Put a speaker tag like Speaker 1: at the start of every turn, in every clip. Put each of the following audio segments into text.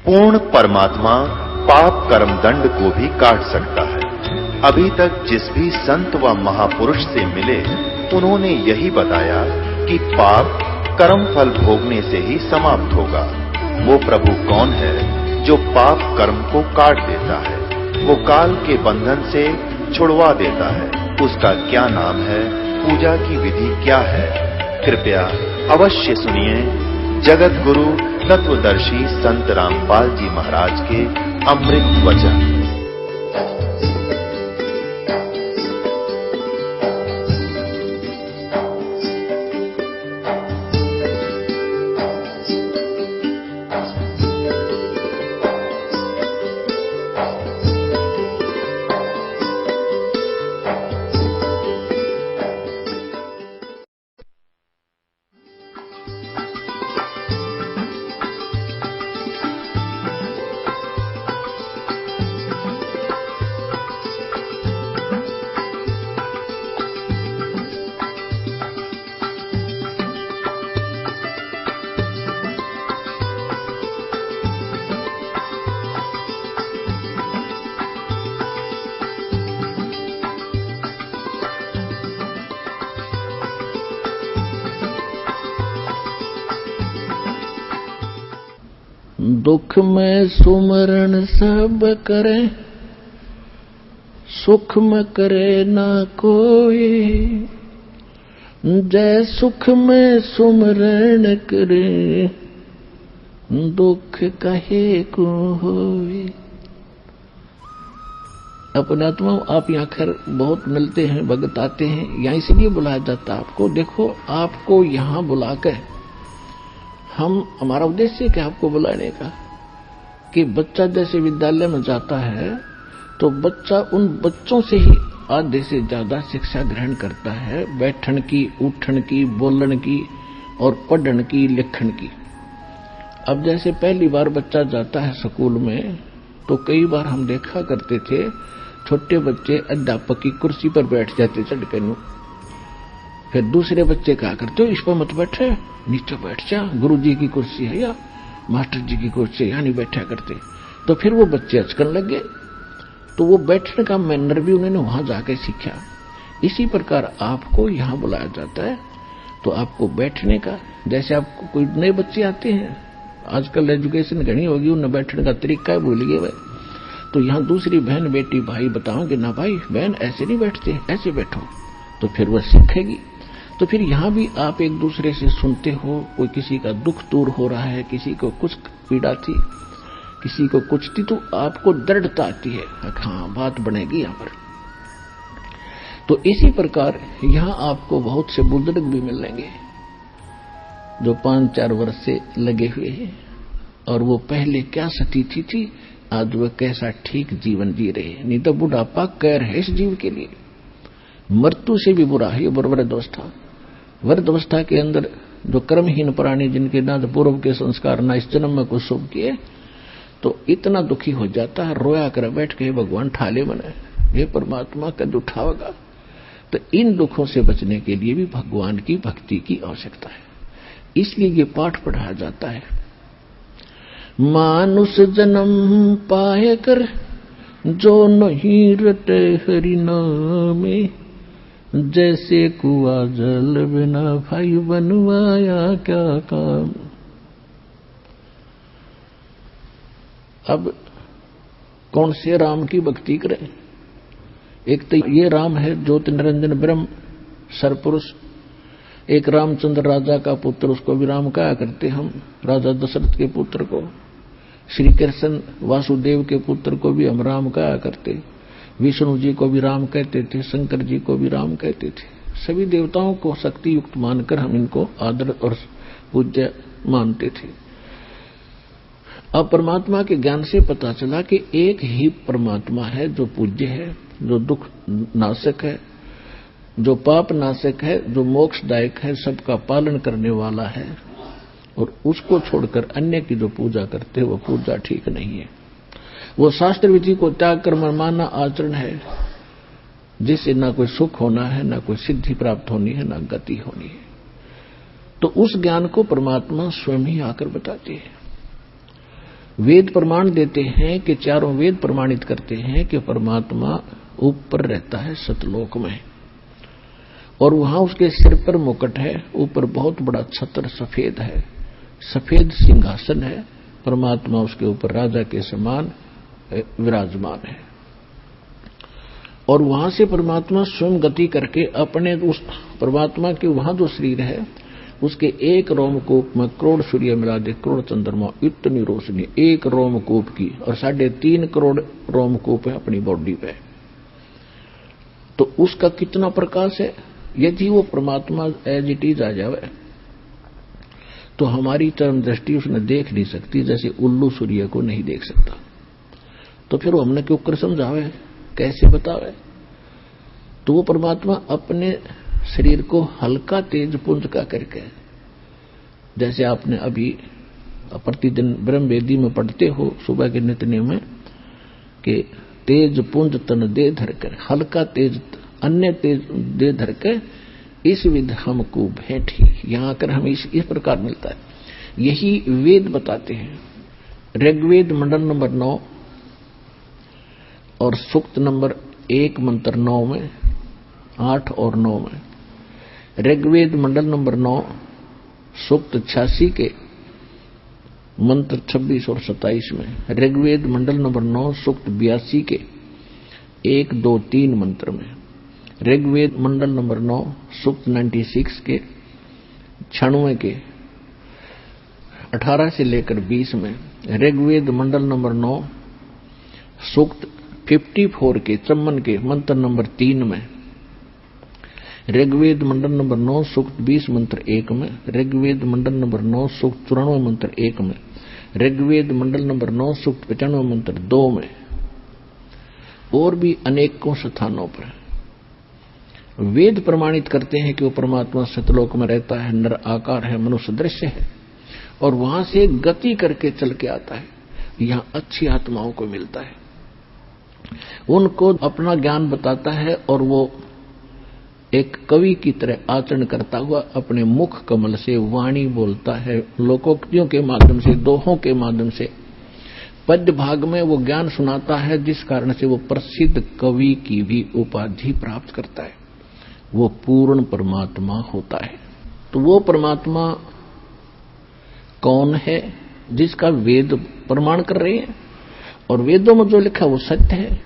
Speaker 1: पूर्ण परमात्मा पाप कर्म दंड को भी काट सकता है। अभी तक जिस भी संत व महापुरुष से मिले उन्होंने यही बताया कि पाप कर्म फल भोगने से ही समाप्त होगा। वो प्रभु कौन है जो पाप कर्म को काट देता है, वो काल के बंधन से छुड़वा देता है। उसका क्या नाम है, पूजा की विधि क्या है? कृपया अवश्य सुनिए जगत गुरु तत्वदर्शी संत रामपाल जी महाराज के अमृत वचन।
Speaker 2: दुख में सुमरण सब करे, सुख में करे ना कोई। जय सुख में सुमरण करे, दुख कहे को होए। अपने आत्मा आप यहाँ खैर बहुत मिलते हैं, भगत आते हैं, यहाँ इसलिए बुलाया जाता है आपको। देखो आपको यहाँ बुलाकर हमारा उद्देश्य क्या आपको बुलाने का, कि बच्चा जैसे विद्यालय में जाता है तो बच्चा उन बच्चों से ही आधे से ज्यादा शिक्षा ग्रहण करता है, बैठन की, उठन की, बोलन की और पढ़न की, लिखन की। अब जैसे पहली बार बच्चा जाता है स्कूल में तो कई बार हम देखा करते थे छोटे बच्चे अध्यापक की कुर्सी पर बैठ जाते चढ़कर, फिर दूसरे बच्चे कहा करते हो इस पर मत बैठे, नीचे बैठ जा, गुरुजी की कुर्सी है या मास्टर जी की कुर्सी, यहाँ नहीं बैठा करते। तो फिर वो बच्चे अचकन लगे, तो वो बैठने का मैनर भी उन्होंने वहां जाके सीखा। इसी प्रकार आपको यहाँ बुलाया जाता है तो आपको बैठने का, जैसे आपको कोई नए बच्चे आते हैं, आजकल एजुकेशन घनी होगी, उन्हें बैठने का तरीका भूल गए भाई, तो यहाँ दूसरी बहन बेटी भाई बताओगे ना, भाई बहन ऐसे नहीं बैठते, ऐसे बैठो, तो फिर वह सीखेगी। तो फिर यहाँ भी आप एक दूसरे से सुनते हो, कोई किसी का दुख दूर हो रहा है, किसी को कुछ पीड़ा थी, किसी को कुछ थी, तो आपको दृढ़ता आती है, हाँ बात बनेगी यहाँ पर। तो इसी प्रकार यहाँ आपको बहुत से बुजुर्ग भी मिलेंगे जो 5-4 वर्ष से लगे हुए हैं, और वो पहले क्या स्थिति थी आज वह कैसा ठीक जीवन जी रहे हैं। नहीं तो बुढ़ापा कैर है इस जीव के लिए, मृत्यु से भी बुरा है वृद्धावस्था। वृद्धावस्था के अंदर जो कर्महीन प्राणी, जिनके ना पूर्व के संस्कार ना इस जन्म में कुछ शुभ किए, तो इतना दुखी हो जाता है, रोया कर बैठ के भगवान ठाले मने, ये परमात्मा कद उठावेगा। तो इन दुखों से बचने के लिए भी भगवान की भक्ति की आवश्यकता है, इसलिए ये पाठ पढ़ाया जाता है। मानुष जन्म पाए कर जो नहीं रटे हरि नामे, जैसे कुआ जल बिना भाई बनवाया क्या काम। अब कौन से राम की भक्ति करें? एक तो ये राम है ज्योति निरंजन ब्रह्म सरपुरुष, एक रामचंद्र राजा का पुत्र, उसको भी राम कहा करते हम, राजा दशरथ के पुत्र को। श्री कृष्ण वासुदेव के पुत्र को भी हम राम कहा करते, विष्णु जी को भी राम कहते थे, शंकर जी को भी राम कहते थे। सभी देवताओं को शक्ति युक्त मानकर हम इनको आदर और पूज्य मानते थे। अब परमात्मा के ज्ञान से पता चला कि एक ही परमात्मा है जो पूज्य है, जो दुख नाशक है, जो पाप नाशक है, जो मोक्षदायक है, सबका पालन करने वाला है, और उसको छोड़कर अन्य की जो पूजा करते हैं वो पूजा ठीक नहीं है। वो शास्त्र विधि को त्याग कर मनमाना आचरण है, जिससे ना कोई सुख होना है, ना कोई सिद्धि प्राप्त होनी है, ना गति होनी है। तो उस ज्ञान को परमात्मा स्वयं ही आकर बताते हैं। वेद प्रमाण देते हैं कि चारों वेद प्रमाणित करते हैं कि परमात्मा ऊपर रहता है सतलोक में, और वहां उसके सिर पर मुकुट है, ऊपर बहुत बड़ा छत्र सफेद है, सफेद सिंहासन है, परमात्मा उसके ऊपर राजा के समान विराजमान है। और वहां से परमात्मा स्वयं गति करके अपने उस परमात्मा के वहां जो शरीर है उसके एक रोमकूप में करोड़ सूर्य मिला दे, करोड़ चंद्रमा, इतनी रोशनी एक रोमकूप की, और 3.5 करोड़ रोमकूप है अपनी बॉडी पे, तो उसका कितना प्रकाश है। यदि वो परमात्मा एज इट इज आ जावे तो हमारी चरम दृष्टि उसने देख नहीं सकती, जैसे उल्लू सूर्य को नहीं देख सकता। तो फिर वो हमने क्यों कर समझावे, कैसे बतावे। तो वो परमात्मा अपने शरीर को हल्का तेज पुंज का करके, जैसे आपने अभी प्रतिदिन ब्रह्म वेदी में पढ़ते हो सुबह के नित्य में कि तेज पुंज तन दे धरकर, हल्का तेज अन्य तेज दे धरकर इस विध हमको भेंटी, यहां आकर हमें इस प्रकार मिलता है। यही वेद बताते हैं। ऋग्वेद मंडल नंबर 9 और सूक्त नंबर 1 मंत्र 9 में, 8 और 9 में, ऋग्वेद मंडल नंबर 9 सूक्त 86 के मंत्र 26 और 27 में, ऋग्वेद मंडल नंबर 9 सूक्त 82 के 1, 2, 3 मंत्र में, ऋग्वेद मंडल नंबर 9 सूक्त 96 के 96 के 18 से लेकर 20 में, ऋग्वेद मंडल नंबर 9 सूक्त 54 के 54 के मंत्र नंबर 3 में, ऋग्वेद मंडल नंबर 9 सूक्त 20 मंत्र 1 में, ऋग्वेद मंडल नंबर 9 सूक्त 94 मंत्र 1 में, ऋग्वेद मंडल नंबर 9 सूक्त 95 मंत्र 2 में, और भी अनेकों स्थानों पर वेद प्रमाणित करते हैं कि वो परमात्मा सतलोक में रहता है, नर आकार है, मनुष्य दृश्य है, और वहां से गति करके चल के आता है। यहां अच्छी आत्माओं को मिलता है, उनको अपना ज्ञान बताता है, और वो एक कवि की तरह आचरण करता हुआ अपने मुख कमल से वाणी बोलता है, लोकोक्तियों के माध्यम से, दोहों के माध्यम से, पद्य भाग में वो ज्ञान सुनाता है, जिस कारण से वो प्रसिद्ध कवि की भी उपाधि प्राप्त करता है। वो पूर्ण परमात्मा होता है। तो वो परमात्मा कौन है जिसका वेद प्रमाण कर रहे हैं, और वेदों में जो लिखा वो सत्य है।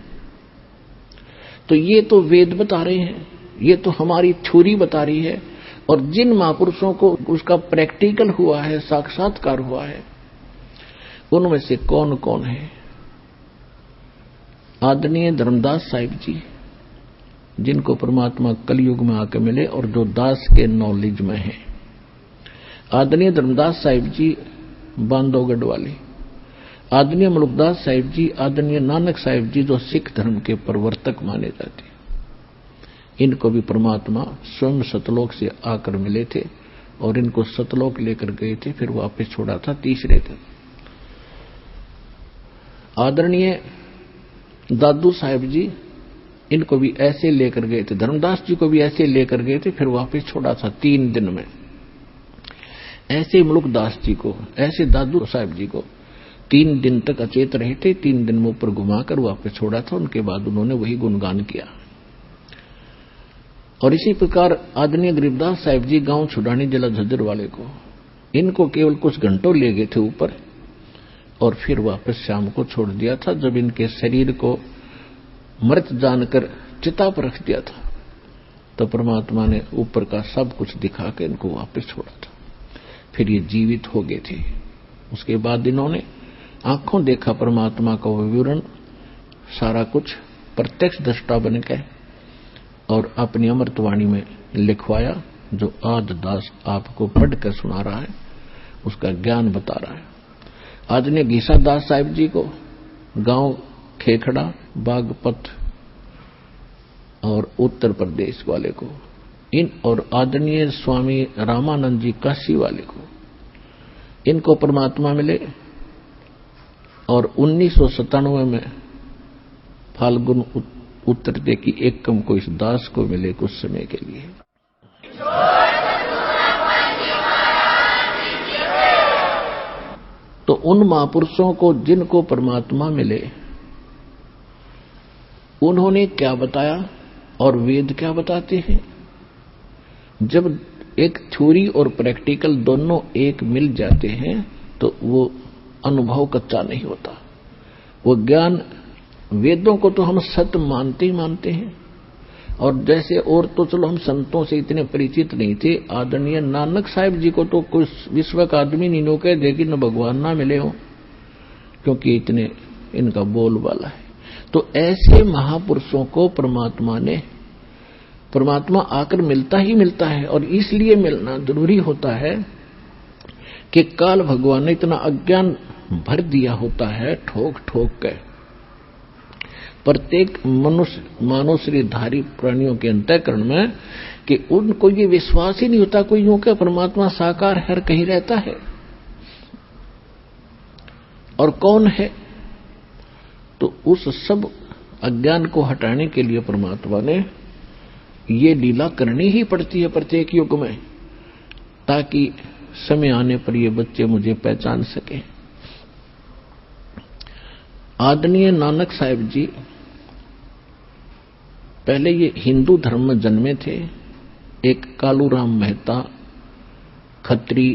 Speaker 2: तो ये तो वेद बता रहे हैं, ये तो हमारी थ्योरी बता रही है, और जिन महापुरुषों को उसका प्रैक्टिकल हुआ है, साक्षात्कार हुआ है, उनमें से कौन कौन है। आदरणीय धर्मदास साहिब जी, जिनको परमात्मा कलयुग में आकर मिले और जो दास के नॉलेज में है। आदरणीय धर्मदास साहिब जी बांधवगढ़ वाले, आदरणीय मलुकदास साहिब जी, आदरणीय नानक साहिब जी जो सिख धर्म के प्रवर्तक माने जाते, इनको भी परमात्मा स्वयं सतलोक से आकर मिले थे और इनको सतलोक लेकर गए थे, फिर वापस छोड़ा था तीसरे दिन। आदरणीय दादू साहिब जी, इनको भी ऐसे लेकर गए थे, धर्मदास जी को भी ऐसे लेकर गए थे, फिर वापस छोड़ा था 3 दिन में। ऐसे मुलुकदास जी को, ऐसे दादू साहिब जी को 3 दिन तक अचेत रहे थे, 3 दिन में ऊपर घुमाकर वापस छोड़ा था। उनके बाद उन्होंने वही गुणगान किया। और इसी प्रकार आदरणीय गरीबदास साहिब जी गांव छुड़ानी जिला झज्जर वाले को, इनको केवल कुछ घंटों ले गए थे ऊपर, और फिर वापस शाम को छोड़ दिया था। जब इनके शरीर को मृत जानकर चिता पर रख दिया था, तो परमात्मा ने ऊपर का सब कुछ दिखा के इनको वापस छोड़ा था। फिर ये जीवित हो गए थे। उसके बाद इन्होंने आंखों देखा परमात्मा का विवरण, सारा कुछ प्रत्यक्ष दृष्टा बन के, और अपनी अमृतवाणी में लिखवाया, जो आज दास आपको पढ़कर सुना रहा है, उसका ज्ञान बता रहा है। आदरणीय गीसा दास साहिब जी को गांव खेखड़ा, बागपत और उत्तर प्रदेश वाले को, इन और आदरणीय स्वामी रामानंद जी काशी वाले को, इनको परमात्मा मिले। और 1997 में फाल्गुन उत्तरते की एकम को इस दास को मिले कुछ समय के लिए। तो उन महापुरुषों को जिनको परमात्मा मिले उन्होंने क्या बताया और वेद क्या बताते हैं। जब एक थ्योरी और प्रैक्टिकल दोनों एक मिल जाते हैं तो वो अनुभव कच्चा नहीं होता। वो ज्ञान, वेदों को तो हम सत्य मानते ही मानते हैं, और जैसे और तो चलो हम संतों से इतने परिचित नहीं थे। आदरणीय नानक साहिब जी को तो कोई विश्व का आदमी नहीं नो कह दे कि न भगवान ना मिले हो, क्योंकि इतने इनका बोलबाला है। तो ऐसे महापुरुषों को परमात्मा आकर मिलता ही मिलता है, और इसलिए मिलना जरूरी होता है कि काल भगवान ने इतना अज्ञान भर दिया होता है ठोक ठोक के प्रत्येक मनुष्य मानव शरीरधारी प्राणियों के अंतःकरण में, कि उनको ये विश्वास ही नहीं होता कोई यूं क्या परमात्मा साकार हर कहीं रहता है। और कौन है? तो उस सब अज्ञान को हटाने के लिए परमात्मा ने ये लीला करनी ही पड़ती है प्रत्येक युग में, ताकि समय आने पर ये बच्चे मुझे पहचान सके। आदरणीय नानक साहिब जी पहले ये हिंदू धर्म में जन्मे थे। एक कालूराम मेहता खत्री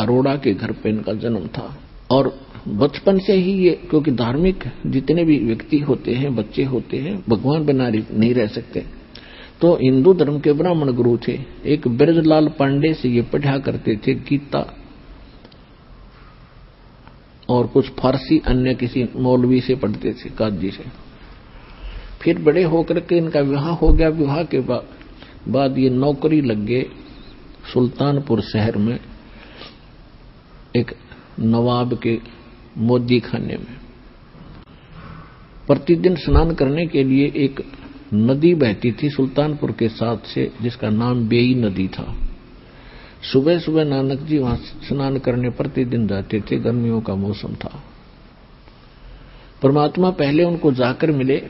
Speaker 2: अरोड़ा के घर पे इनका जन्म था, और बचपन से ही ये, क्योंकि धार्मिक जितने भी व्यक्ति होते हैं, बच्चे होते हैं, भगवान बिना नहीं रह सकते, तो हिंदू धर्म के ब्राह्मण गुरु थे। एक ब्रजलाल पांडे से ये पढ़ा करते थे गीता, और कुछ फारसी अन्य किसी मौलवी से पढ़ते थे, काजी से। फिर बड़े होकर के इनका विवाह हो गया। विवाह के बाद ये नौकरी लग गए सुल्तानपुर शहर में एक नवाब के मोदी खाने में। प्रतिदिन स्नान करने के लिए एक नदी बहती थी सुल्तानपुर के साथ से, जिसका नाम बेई नदी था। सुबह सुबह नानक जी वहां स्नान करने प्रतिदिन जाते थे। गर्मियों का मौसम था। परमात्मा पहले उनको जाकर मिले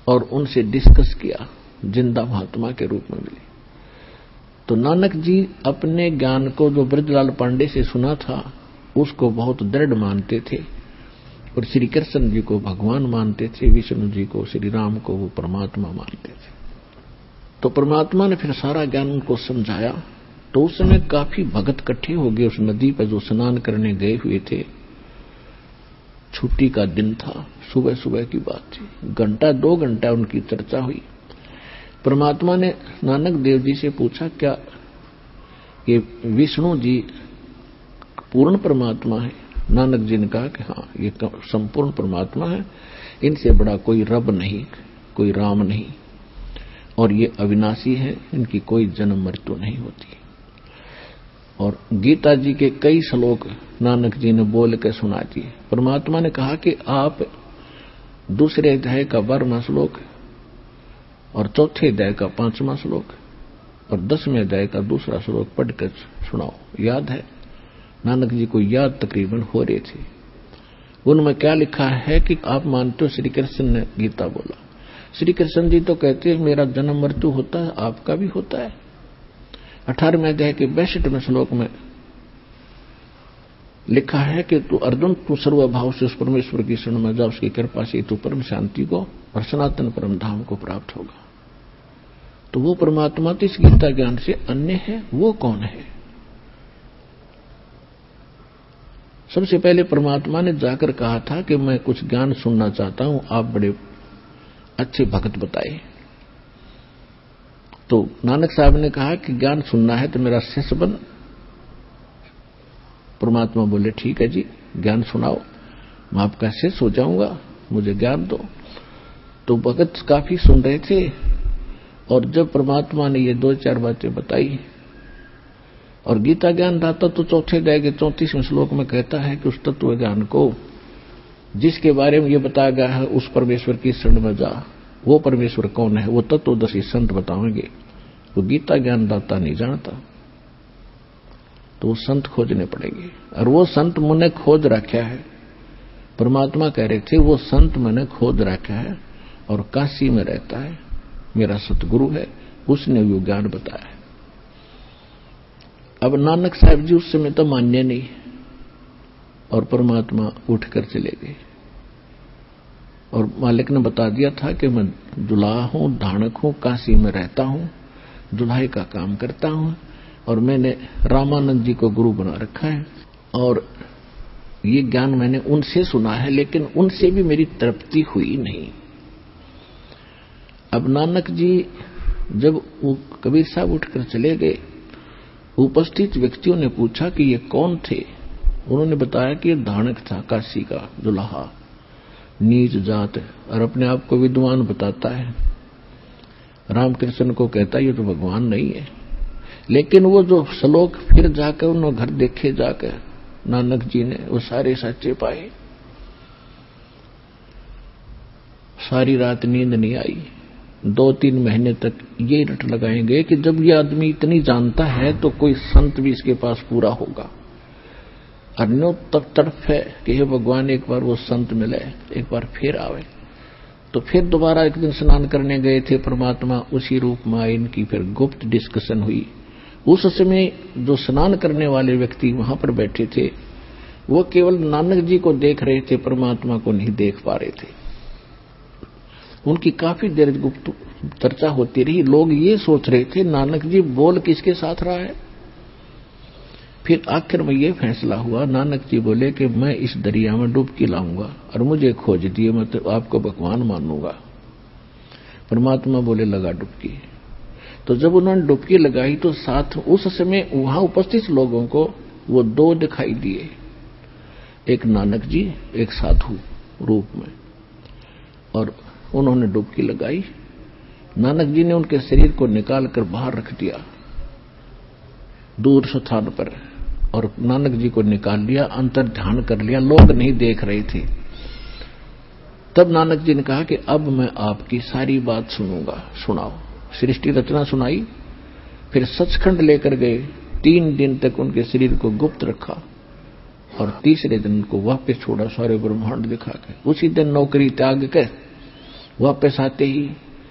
Speaker 2: और उनसे डिस्कस किया, जिंदा महात्मा के रूप में मिले। तो नानक जी अपने ज्ञान को जो ब्रजलाल पांडे से सुना था उसको बहुत दृढ़ मानते थे, और श्री कृष्ण जी को भगवान मानते थे, विष्णु जी को, श्री राम को वो परमात्मा मानते थे। तो परमात्मा ने फिर सारा ज्ञान उनको समझाया। तो उस समय काफी भगत इकट्ठे हो गए उस नदी पर जो स्नान करने गए हुए थे। छुट्टी का दिन था, सुबह सुबह की बात थी। घंटा 2 घंटा उनकी चर्चा हुई। परमात्मा ने नानक देव जी से पूछा, क्या ये विष्णु जी पूर्ण परमात्मा है? नानक जी ने कहा कि हाँ, ये संपूर्ण परमात्मा है, इनसे बड़ा कोई रब नहीं, कोई राम नहीं, और ये अविनाशी है, इनकी कोई जन्म मृत्यु नहीं होती। और गीता जी के कई श्लोक नानक जी ने बोल के सुना दिए। परमात्मा ने कहा कि आप दूसरे अध्याय का 12वां श्लोक और चौथे अध्याय का 5वां श्लोक और 10वें अध्याय का दूसरा श्लोक पढ़कर सुनाओ। याद है? नानक जी को याद तकरीबन हो रहे थे। उनमें क्या लिखा है कि आप मानते हो श्री कृष्ण ने गीता बोला। श्री कृष्ण जी तो कहते हैं मेरा जन्म मृत्यु होता है, आपका भी होता है। 18वें अध्याय के 62वें श्लोक में लिखा है कि तू अर्जुन, तू सर्वभाव से उस परमेश्वर की शरण में जा, उसकी कृपा से तू परम शांति को और सनातन परम धाम को प्राप्त होगा। तो वो परमात्मा तो इस गीता ज्ञान से अन्य है। वो कौन है? सबसे पहले परमात्मा ने जाकर कहा था कि मैं कुछ ज्ञान सुनना चाहता हूं, आप बड़े अच्छे भक्त बताए। तो नानक साहब ने कहा कि ज्ञान सुनना है तो मेरा शिष्य बन। परमात्मा बोले ठीक है जी, ज्ञान सुनाओ, मैं आपका शिष्य हो जाऊंगा, मुझे ज्ञान दो। तो भगत काफी सुन रहे थे, और जब परमात्मा ने ये 2-4 बातें बताई, और गीता ज्ञान दाता तो चौथे अध्याय के 34वें श्लोक में कहता है कि उस तत्व ज्ञान को जिसके बारे में ये बताया गया है उस परमेश्वर की शरण में जा। वो परमेश्वर कौन है? वो तत्वदर्शी संत बताएंगे। वो गीता ज्ञान दाता नहीं जानता, तो वो संत खोजने पड़ेंगे। और वो संत मैंने खोज रखा है। परमात्मा कह रहे थे वो संत मैंने खोज रखा है, और काशी में रहता है, मेरा सतगुरु है, उसने वो ज्ञान बताया है। अब नानक साहब जी उस समय तो मान्य नहीं और परमात्मा उठकर चले गए। और मालिक ने बता दिया था कि मैं दुल्हा हूं, धाणक हूं, काशी में रहता हूं, दुल्हाई का काम करता हूं और मैंने रामानंद जी को गुरु बना रखा है और ये ज्ञान मैंने उनसे सुना है, लेकिन उनसे भी मेरी तृप्ति हुई नहीं। अब नानक जी जब कबीर साहब उठकर चले गए, उपस्थित व्यक्तियों ने पूछा कि ये कौन थे। उन्होंने बताया कि ये धाणक था, काशी का दुल्हा, नीच जात और अपने आप को विद्वान बताता है। रामकृष्ण को कहता ये तो भगवान नहीं है। लेकिन वो जो श्लोक फिर जाकर उन्होंने घर देखे, जाकर नानक जी ने वो सारे सच्चे पाए। सारी रात नींद नहीं आई। 2-3 महीने तक ये रट लगाए गए कि जब ये आदमी इतनी जानता है तो कोई संत भी इसके पास पूरा होगा। अन्यों तक तड़प है कि हे भगवान एक बार वो संत मिले, एक बार फिर आवे। तो फिर दोबारा एक दिन स्नान करने गए थे, परमात्मा उसी रूप में आए। इनकी फिर गुप्त डिस्कशन हुई। उस समय जो स्नान करने वाले व्यक्ति वहां पर बैठे थे वो केवल नानक जी को देख रहे थे, परमात्मा को नहीं देख पा रहे थे। उनकी काफी देर गुप्त चर्चा होती रही। लोग ये सोच रहे थे नानक जी बोल किसके साथ रहा है। फिर आखिर में ये फैसला हुआ, नानक जी बोले कि मैं इस दरिया में डुबकी लाऊंगा और मुझे खोज दिए, मैं तो आपको भगवान मानूंगा। परमात्मा बोले लगा डुबकी। तो जब उन्होंने डुबकी लगाई तो साथ उस समय वहां उपस्थित लोगों को वो 2 दिखाई दिए, एक नानक जी, एक साधु रूप में। और उन्होंने डुबकी लगाई। नानक जी ने उनके शरीर को निकालकर बाहर रख दिया दूर स्थान पर और नानक जी को निकाल लिया, अंतर ध्यान कर लिया। लोग नहीं देख रहे थे। तब नानक जी ने कहा कि अब मैं आपकी सारी बात सुनूंगा, सुनाओ। सृष्टि रचना सुनाई। फिर सचखंड लेकर गए। 3 दिन तक उनके शरीर को गुप्त रखा और तीसरे दिन उनको वापस छोड़ा, सारे ब्रह्मांड दिखा के। उसी दिन नौकरी त्याग कर वापस आते ही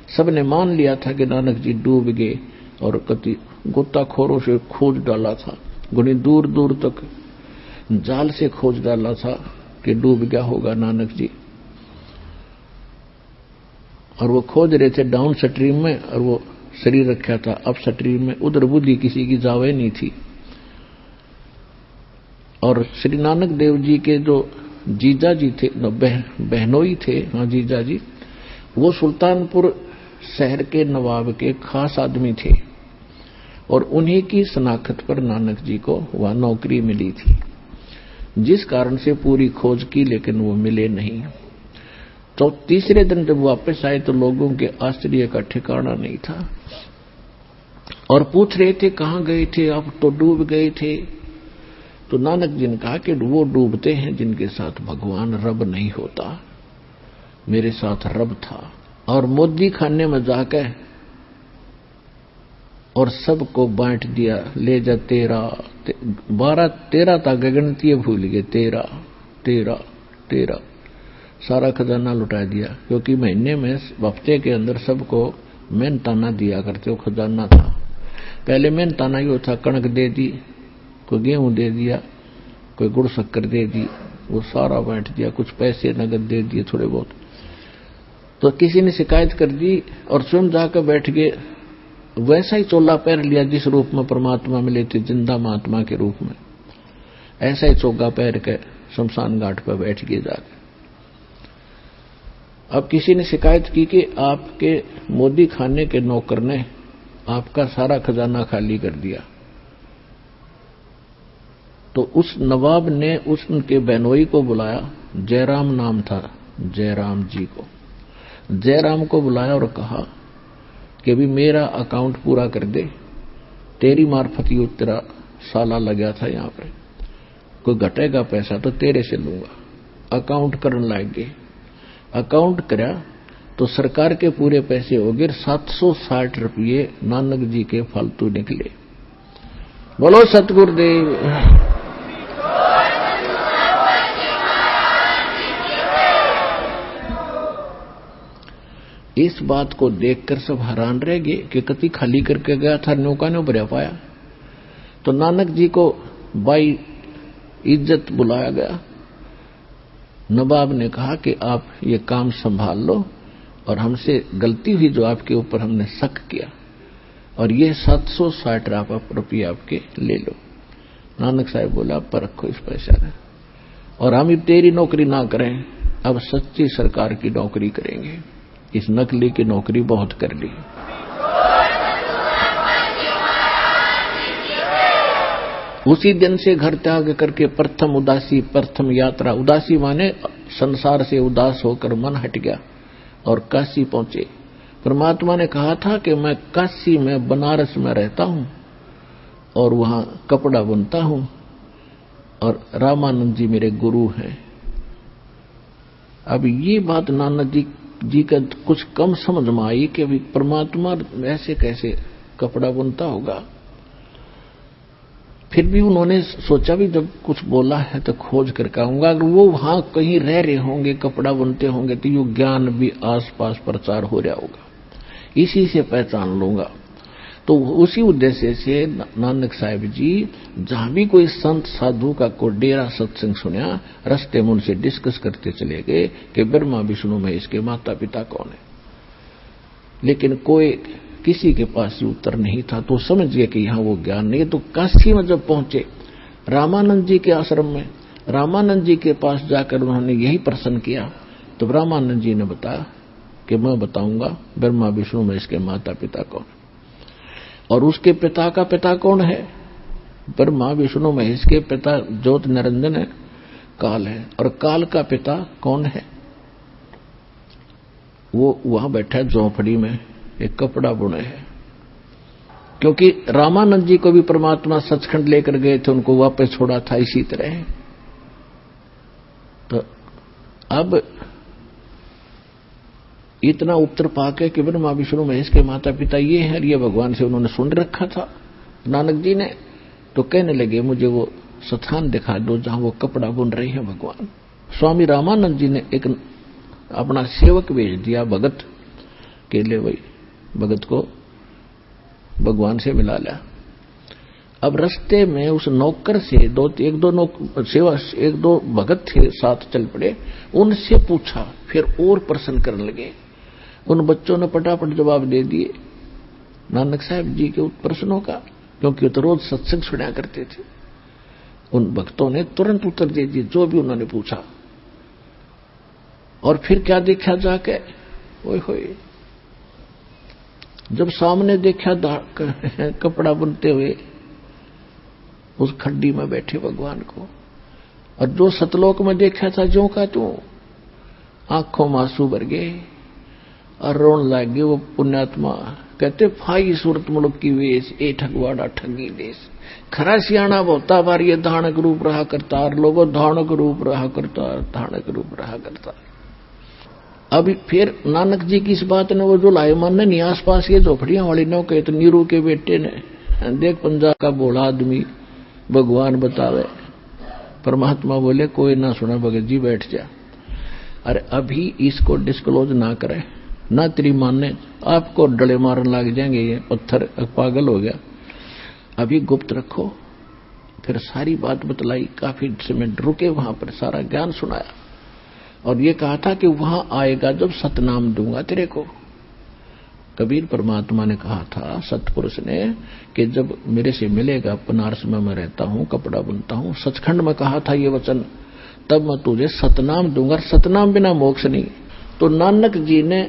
Speaker 2: सबने मान लिया था कि नानक जी डूब गए और कति गोताखोरों से खोज डाला था, गुनी दूर दूर तक जाल से खोज डाला था कि डूब गया होगा नानक जी। और वो खोज रहे थे डाउन स्ट्रीम में और वो शरीर रखा था अप स्ट्रीम में। उधर बुद्धि किसी की जावे नहीं थी। और श्री नानक देव जी के जो जीजा जी थे, बहनोई थे, हाँ जीजा जी, वो सुल्तानपुर शहर के नवाब के खास आदमी थे और उन्हीं की शनाख्त पर नानक जी को वह नौकरी मिली थी, जिस कारण से पूरी खोज की लेकिन वो मिले नहीं। तो तीसरे दिन जब वापस आए तो लोगों के आश्चर्य का ठिकाना नहीं था और पूछ रहे थे कहां गए थे आप, तो डूब गए थे। तो नानक जी ने कहा कि वो डूबते हैं जिनके साथ भगवान रब नहीं होता, मेरे साथ रब था। और मोदी खाने में जाकर और सबको बांट दिया, ले जा 12-13 तक गगनतीय भूल गए, 13 सारा खजाना लुटा दिया। क्योंकि महीने में हफ्ते के अंदर सबको मेहनताना दिया करते, वो खजाना था। पहले मेहनताना यो था, कणक दे दी, कोई गेहूं दे दिया, कोई गुड़ शक्कर दे दी, वो सारा बांट दिया। कुछ पैसे नगद दे दिए थोड़े बहुत। तो किसी ने शिकायत कर दी और स्वयं जाकर बैठ गए, वैसा ही चोला पहन लिया जिस रूप में परमात्मा मिले थे, जिंदा महात्मा के रूप में। ऐसा ही चोगा पहन के शमशान घाट पर बैठ गए जाकर। अब किसी ने शिकायत की कि आपके मोदी खाने के नौकर ने आपका सारा खजाना खाली कर दिया। तो उस नवाब ने उनके बहनोई को बुलाया, जयराम नाम था, जयराम जी को, जयराम को बुलाया और कहा कि भी मेरा अकाउंट पूरा कर दे, तेरी मार्फत ही तेरा साला लगा था यहाँ पर, कोई घटेगा पैसा तो तेरे से लूंगा। अकाउंट करने लग गए। अकाउंट करा तो सरकार के पूरे पैसे हो गए, 760 रुपये नानक जी के फालतू निकले। बोलो सतगुरुदेव। इस बात को देखकर सब हैरान रह गए कि कति खाली करके गया था, नौका ने भरा पाया। तो नानक जी को बाई इज्जत बुलाया गया। नवाब ने कहा कि आप ये काम संभाल लो और हमसे गलती हुई जो आपके ऊपर हमने शक किया, और ये 760 रुपये आपके ले लो। नानक साहब बोला पर रखो इस पैसा ने, और हम अब तेरी नौकरी ना करें, अब सच्ची सरकार की नौकरी करेंगे। इस नकली की नौकरी बहुत कर ली। उसी दिन से घर त्याग करके प्रथम उदासी, प्रथम यात्रा, उदासी माने संसार से उदास होकर मन हट गया और काशी पहुंचे। परमात्मा ने कहा था कि मैं काशी में, बनारस में रहता हूं और वहां कपड़ा बुनता हूं, और रामानंद जी मेरे गुरु हैं। अब ये बात नानक जी का कुछ कम समझ में आई कि अभी परमात्मा ऐसे कैसे कपड़ा बुनता होगा। फिर भी उन्होंने सोचा भी जब कुछ बोला है तो खोज कर कहूंगा, अगर वो वहां कहीं रह रहे होंगे, कपड़ा बुनते होंगे, तो ये ज्ञान भी आसपास प्रचार हो रहा होगा, इसी से पहचान लूंगा। तो उसी उद्देश्य से नानक साहिब जी जहां भी कोई संत साधु का कोई डेरा सत्संग सुना, रास्ते में उनसे डिस्कस करते चले गए कि ब्रह्मा विष्णु महेश के माता पिता कौन है। लेकिन कोई किसी के पास उत्तर नहीं था, तो समझ गए कि यहां वो ज्ञान नहीं है। तो काशी में जब पहुंचे रामानंद जी के आश्रम में, रामानंद जी के पास जाकर उन्होंने यही प्रश्न किया, तो रामानंद जी ने बताया कि मैं बताऊंगा ब्रह्मा विष्णु महेश के माता पिता कौन, और उसके पिता का पिता कौन है। ब्रह्मा विष्णु महेश के पिता ज्योत निरंजन है, काल है, और काल का पिता कौन है। वो वहां बैठा झोंपड़ी में एक कपड़ा बुने है, क्योंकि रामानंद जी को भी परमात्मा सचखंड लेकर गए थे, उनको वापस छोड़ा था इसी तरह। तो अब इतना उत्तर पाके कि ब्रह्मा विष्णु महेश के माता पिता ये हैं, ये भगवान से उन्होंने सुन रखा था नानक जी ने, तो कहने लगे मुझे वो स्थान दिखा दो जहां वो कपड़ा बुन रहे हैं भगवान। स्वामी रामानंद जी ने एक अपना सेवक भेज दिया भगत के लिए, वही भगत को भगवान से मिला लिया। अब रास्ते में उस नौकर से एक दो भगत थे साथ चल पड़े, उनसे पूछा, फिर और प्रश्न करने लगे। उन बच्चों ने फटाफट जवाब दे दिए नानक साहब जी के प्रश्नों का, क्योंकि वो तो रोज सत्संग सुना करते थे। उन भक्तों ने तुरंत उत्तर दे दिए जो भी उन्होंने पूछा। और फिर क्या देखा जाके, ओए होए, जब सामने देखा कपड़ा बुनते हुए उस खड्डी में बैठे भगवान को, और जो सतलोक में देखा था जो का त्यों आंखों में आंसू भर गए और रोन लग गए। वो पुण्यात्मा कहते फाई सूरत मुल्क की वेश, ए ठगवाड़ा ठगी देश, खरा सियाणा बहुता बार ये धानक रूप रहा करता, लोगों धानक रूप रहा करता, धानक रूप रहा करता। अभी फिर नानक जी की इस बात ने वो जो लाए मानने नहीं, आसपास ये झोपड़ियां वाली नौ कहे तो नीरू के बेटे ने देख पंजाब का बोला आदमी भगवान बतावे। परमात्मा बोले कोई ना सुना भगत जी बैठ जा। अरे अभी इसको डिस्क्लोज ना करे, ना तेरी मानने आपको डले मारने लग जाएंगे, ये पत्थर पागल हो गया, अभी गुप्त रखो। फिर सारी बात बतलाई, काफी समय रुके वहां पर, सारा ज्ञान सुनाया और ये कहा था कि वहां आएगा जब सतनाम दूंगा तेरे को। कबीर परमात्मा ने कहा था सतपुरुष ने कि जब मेरे से मिलेगा, बनारस में मैं रहता हूं, कपड़ा बुनता हूं, सचखंड में कहा था ये वचन, तब मैं तुझे सतनाम दूंगा। सतनाम बिना मोक्ष नहीं। तो नानक जी ने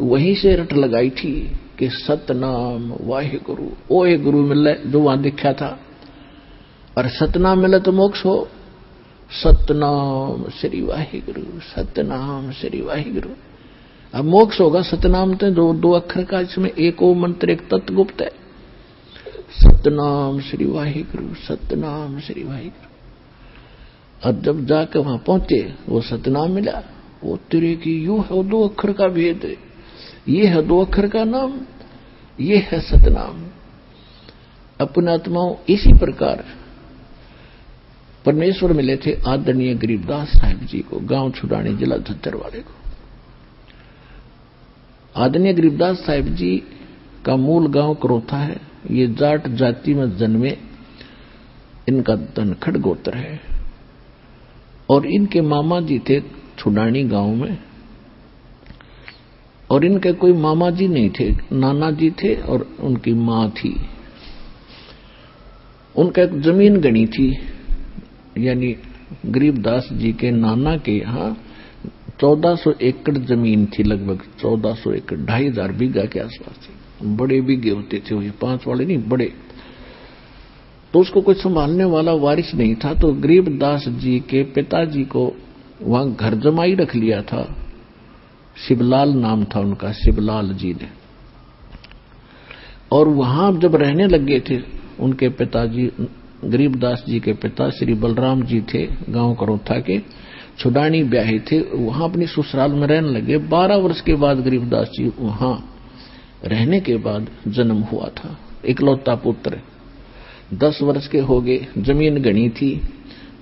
Speaker 2: वहीं से रट लगाई थी कि सतनाम वाहे गुरु, ओए गुरु मिले जो वहां दिखा था, और सतनाम मिले तो मोक्ष हो। सतनाम श्री वाहे गुरु, सतनाम श्री वाहे गुरु। अब मोक्ष होगा सतनाम तो दो अक्षर का, इसमें एक ओ मंत्र एक तत्व गुप्त है। सतनाम श्री वाहे गुरु, सतनाम श्री वाहे गुरु। और जब जाकर वहां पहुंचे वो सतनाम मिला, वो तेरे की यू है, वो दो अक्षर का भेद है, ये है दो अक्षर का नाम, ये है सतनाम। अपने आत्माओं इसी प्रकार परमेश्वर मिले थे आदरणीय गरीबदास साहिब जी को, गांव छुड़ानी जिला झज्जर वाले को। आदरणीय गरीबदास साहिब जी का मूल गांव करोथा है। ये जाट जाति में जन्मे, इनका धनखड़ गोत्र है। और इनके मामा जी थे छुडानी गांव में, और इनके कोई मामा जी नहीं थे, नाना जी थे और उनकी मां थी। उनका एक जमीन गणी थी, यानी गरीबदास जी के नाना के यहाँ 1400 एकड़ जमीन थी, लगभग 1400 एकड़, 2500 बीघा के आसपास थी। बड़े बीघे होते थे ये, 5 वाले नहीं, बड़े। तो उसको कोई संभालने वाला वारिस नहीं था, तो गरीबदास जी के पिताजी को वहां घर जमाई रख लिया था। शिवलाल नाम था उनका, शिवलाल जी ने। और वहां जब रहने लगे थे, उनके पिताजी गरीबदास जी के पिता श्री बलराम जी थे, गांव करोथा के, छुडानी ब्याहे थे, वहां अपनी ससुराल में रहने लगे। 12 वर्ष के बाद गरीबदास जी वहां रहने के बाद जन्म हुआ था, इकलौता पुत्र। 10 वर्ष के हो गए, जमीन गणी थी,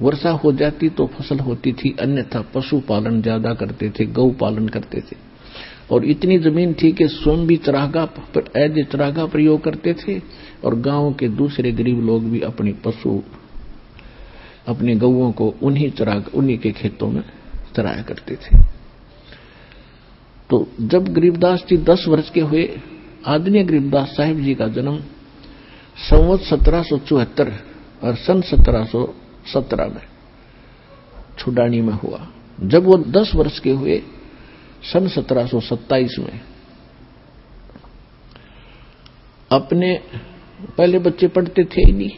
Speaker 2: वर्षा हो जाती तो फसल होती थी, अन्यथा पशुपालन ज्यादा करते थे, गौ पालन करते थे। और इतनी जमीन थी कि स्वयं भी चरागाह पर एज चरागाह प्रयोग करते थे, और गांव के दूसरे गरीब लोग भी अपने पशु, अपने गौओं को उन्हीं के खेतों में चराया करते थे। तो जब गरीबदास जी 10 वर्ष के हुए, आदरणीय गरीबदास साहिब जी का जन्म संवत 1774 और सन 1717 में छुडानी में हुआ। जब वो 10 वर्ष के हुए, सन 1727 में अपने, पहले बच्चे पढ़ते थे ही नहीं,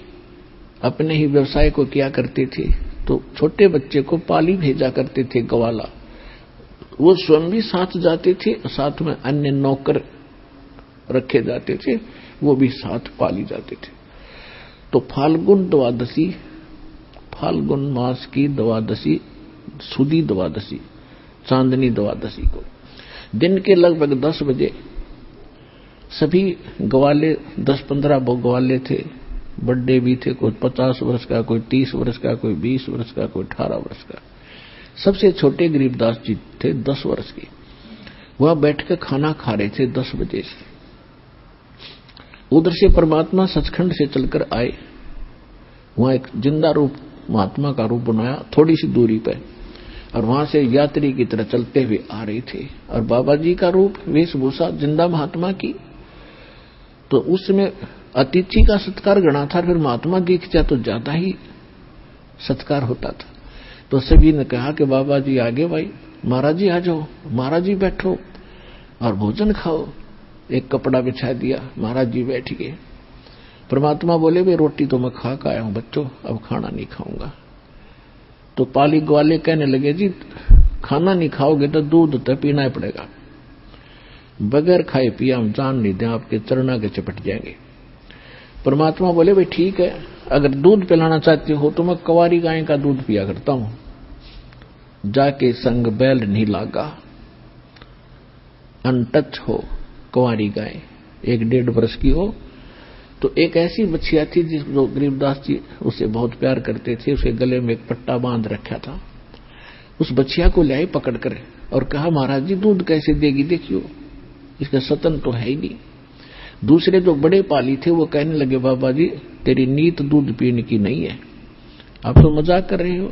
Speaker 2: अपने ही व्यवसाय को किया करते थे, तो छोटे बच्चे को पाली भेजा करते थे, ग्वाला। वो स्वयं भी साथ जाते थे, साथ में अन्य नौकर रखे जाते थे, वो भी साथ पाली जाते थे। तो फाल्गुन द्वादशी, फाल्गुन मास की द्वादशी, सुदी द्वादशी, चांदनी द्वादशी को दिन के लगभग 10 बजे सभी ग्वाले, 10-15 ग्वाले थे, बड़े भी थे, कोई 50 वर्ष का, कोई 30 वर्ष का, कोई 20 वर्ष का, कोई 18 वर्ष का। सबसे छोटे गरीबदास जी थे 10 वर्ष के। वह बैठ के खाना खा रहे थे 10 बजे से। उधर से परमात्मा सचखंड से चलकर आए, वहां एक जिंदा रूप महात्मा का रूप बनाया थोड़ी सी दूरी पर, और वहां से यात्री की तरह चलते हुए आ रहे थे। और बाबा जी का रूप, वेशभूषा जिंदा महात्मा की, तो उसमें अतिथि का सत्कार गणा था, फिर महात्मा दिख जाए तो ज्यादा ही सत्कार होता था। तो सभी ने कहा कि बाबा जी आगे, भाई महाराज जी आ जाओ, महाराज जी बैठो और भोजन खाओ। एक कपड़ा बिछा दिया, महाराज जी बैठ गए। परमात्मा बोले, भाई रोटी तो मैं खा के आया हूं बच्चों, अब खाना नहीं खाऊंगा। तो पाली ग्वाले कहने लगे, जी खाना नहीं खाओगे तो दूध तो पीना ही पड़ेगा, बगैर खाए पिए हम जान नहीं दें, आपके चरणा के चपट जाएंगे। परमात्मा बोले, भाई ठीक है, अगर दूध पिलाना चाहते हो तो मैं कुंवारी गाय का दूध पिया करता हूं। जाके संग बैल नहीं लागा, अनटच हो कुंवारी गाय, 1-1.5 वर्ष की हो। तो एक ऐसी बछिया थी जिसको गरीबदास जी उसे बहुत प्यार करते थे, उसे गले में एक पट्टा बांध रखा था। उस बछिया को लाई पकड़ कर और कहा, महाराज जी दूध कैसे देगी, देखियो इसका सतन तो है ही नहीं। दूसरे जो बड़े पाली थे वो कहने लगे, बाबा जी तेरी नीत दूध पीने की नहीं है, आप तो मजाक कर रहे हो।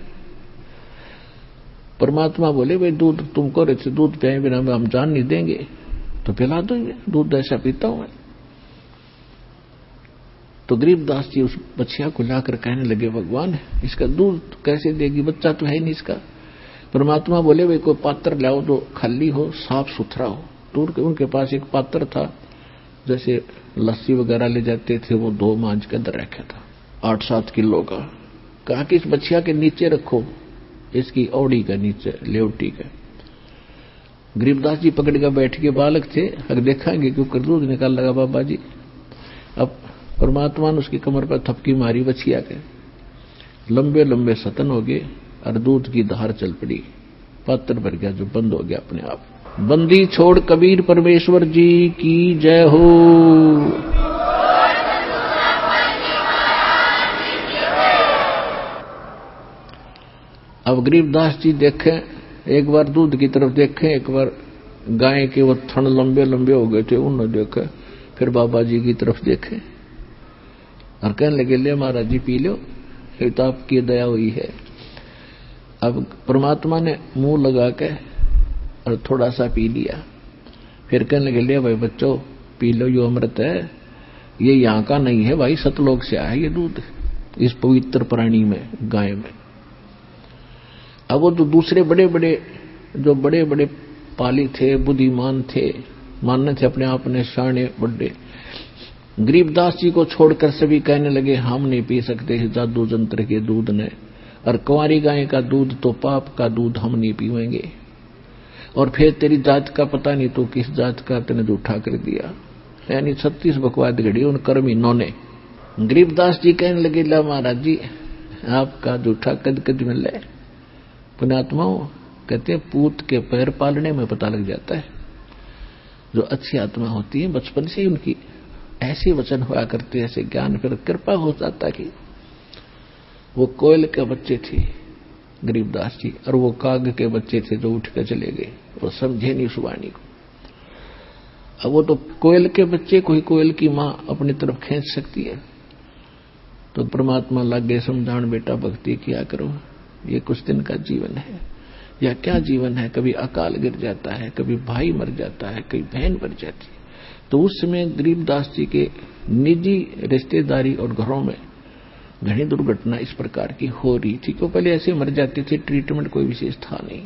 Speaker 2: परमात्मा बोले, भाई दूध तुमको रहे दूध पिए बिना हम जान नहीं देंगे, तो पिला दो, दूध ऐसा पीता हूं मैं। तो गरीबदास जी उस बछिया को लाकर कहने लगे, भगवान इसका दूध कैसे देगी, बच्चा तो है ही नहीं इसका। परमात्मा बोले, भाई कोई पात्र लाओ जो खाली हो, साफ सुथरा हो। तो उनके पास एक पात्र था, जैसे लस्सी वगैरह ले जाते थे, वो 2 मांझ के अंदर रखा था, 8-7 किलो का। कहा कि इस बछिया के नीचे रखो, इसकी औड़ी का नीचे, लेवटी का। गरीबदास जी पकड़ कर बैठ के, बालक थे, अगर देखेंगे क्यों दूध निकाल लगा बाबा जी। अब परमात्मा ने उसकी कमर पर थपकी मारी बछिया के, लंबे लंबे सतन हो गए और दूध की धार चल पड़ी, पात्र भर गया जो बंद हो गया अपने आप। बंदी छोड़ कबीर परमेश्वर जी की जय हो। अब गरीबदास जी देखें, एक बार दूध की तरफ देखें, एक बार गाय के वो थन लंबे लंबे हो गए थे, उन्होंने देखे फिर बाबा जी की तरफ देखे और कहने लगे, ले महाराज जी पी लो, ये तो आपकी दया हुई है। अब परमात्मा ने मुंह लगा के और थोड़ा सा पी लिया। फिर कहने लगे, ले भाई बच्चों पी लो, यो अमृत है, ये यहाँ का नहीं है भाई, सतलोक से आया ये दूध, इस पवित्र प्राणी में, गाय में। अब वो तो दूसरे बड़े बड़े पाली थे, बुद्धिमान थे, मानने थे अपने आप ने शाने बड़े, गरीबदास जी को छोड़कर सभी कहने लगे हम नहीं पी सकते जादू जंत्र के दूध ने, और कुंवारी गाय का दूध तो पाप का दूध, हम नहीं पीवेंगे। और फिर तेरी जात का पता नहीं तो किस जात का तूने झूठा कर दिया, यानी 36 बकवाद घड़ी उन कर्मीनों ने। गरीबदास जी कहने लगे, ला महाराज जी आपका झूठा कद कद मिल है। पुण्यात्माओं कहते हैं पूत के पैर पालने में पता लग जाता है। जो अच्छी आत्मा होती है बचपन से ही उनकी ऐसे वचन हुआ करते, ऐसे ज्ञान, फिर कृपा हो जाता कि वो कोयल के बच्चे थे गरीबदास जी, और वो काग के बच्चे थे जो उठ कर चले गए, वो समझे नहीं उस वाणी को। अब वो तो कोयल के बच्चे को ही कोयल की मां अपनी तरफ खींच सकती है, तो परमात्मा लग गए समझान, बेटा भक्ति किया करो, ये कुछ दिन का जीवन है। या क्या जीवन है, कभी अकाल गिर जाता है, कभी भाई मर जाता है, कभी बहन मर जाती है। तो उस समय गरीबदास जी के निजी रिश्तेदारी और घरों में घनी दुर्घटना इस प्रकार की हो रही थी, क्यों पहले ऐसे मर जाते थे, ट्रीटमेंट कोई विशेष था नहीं।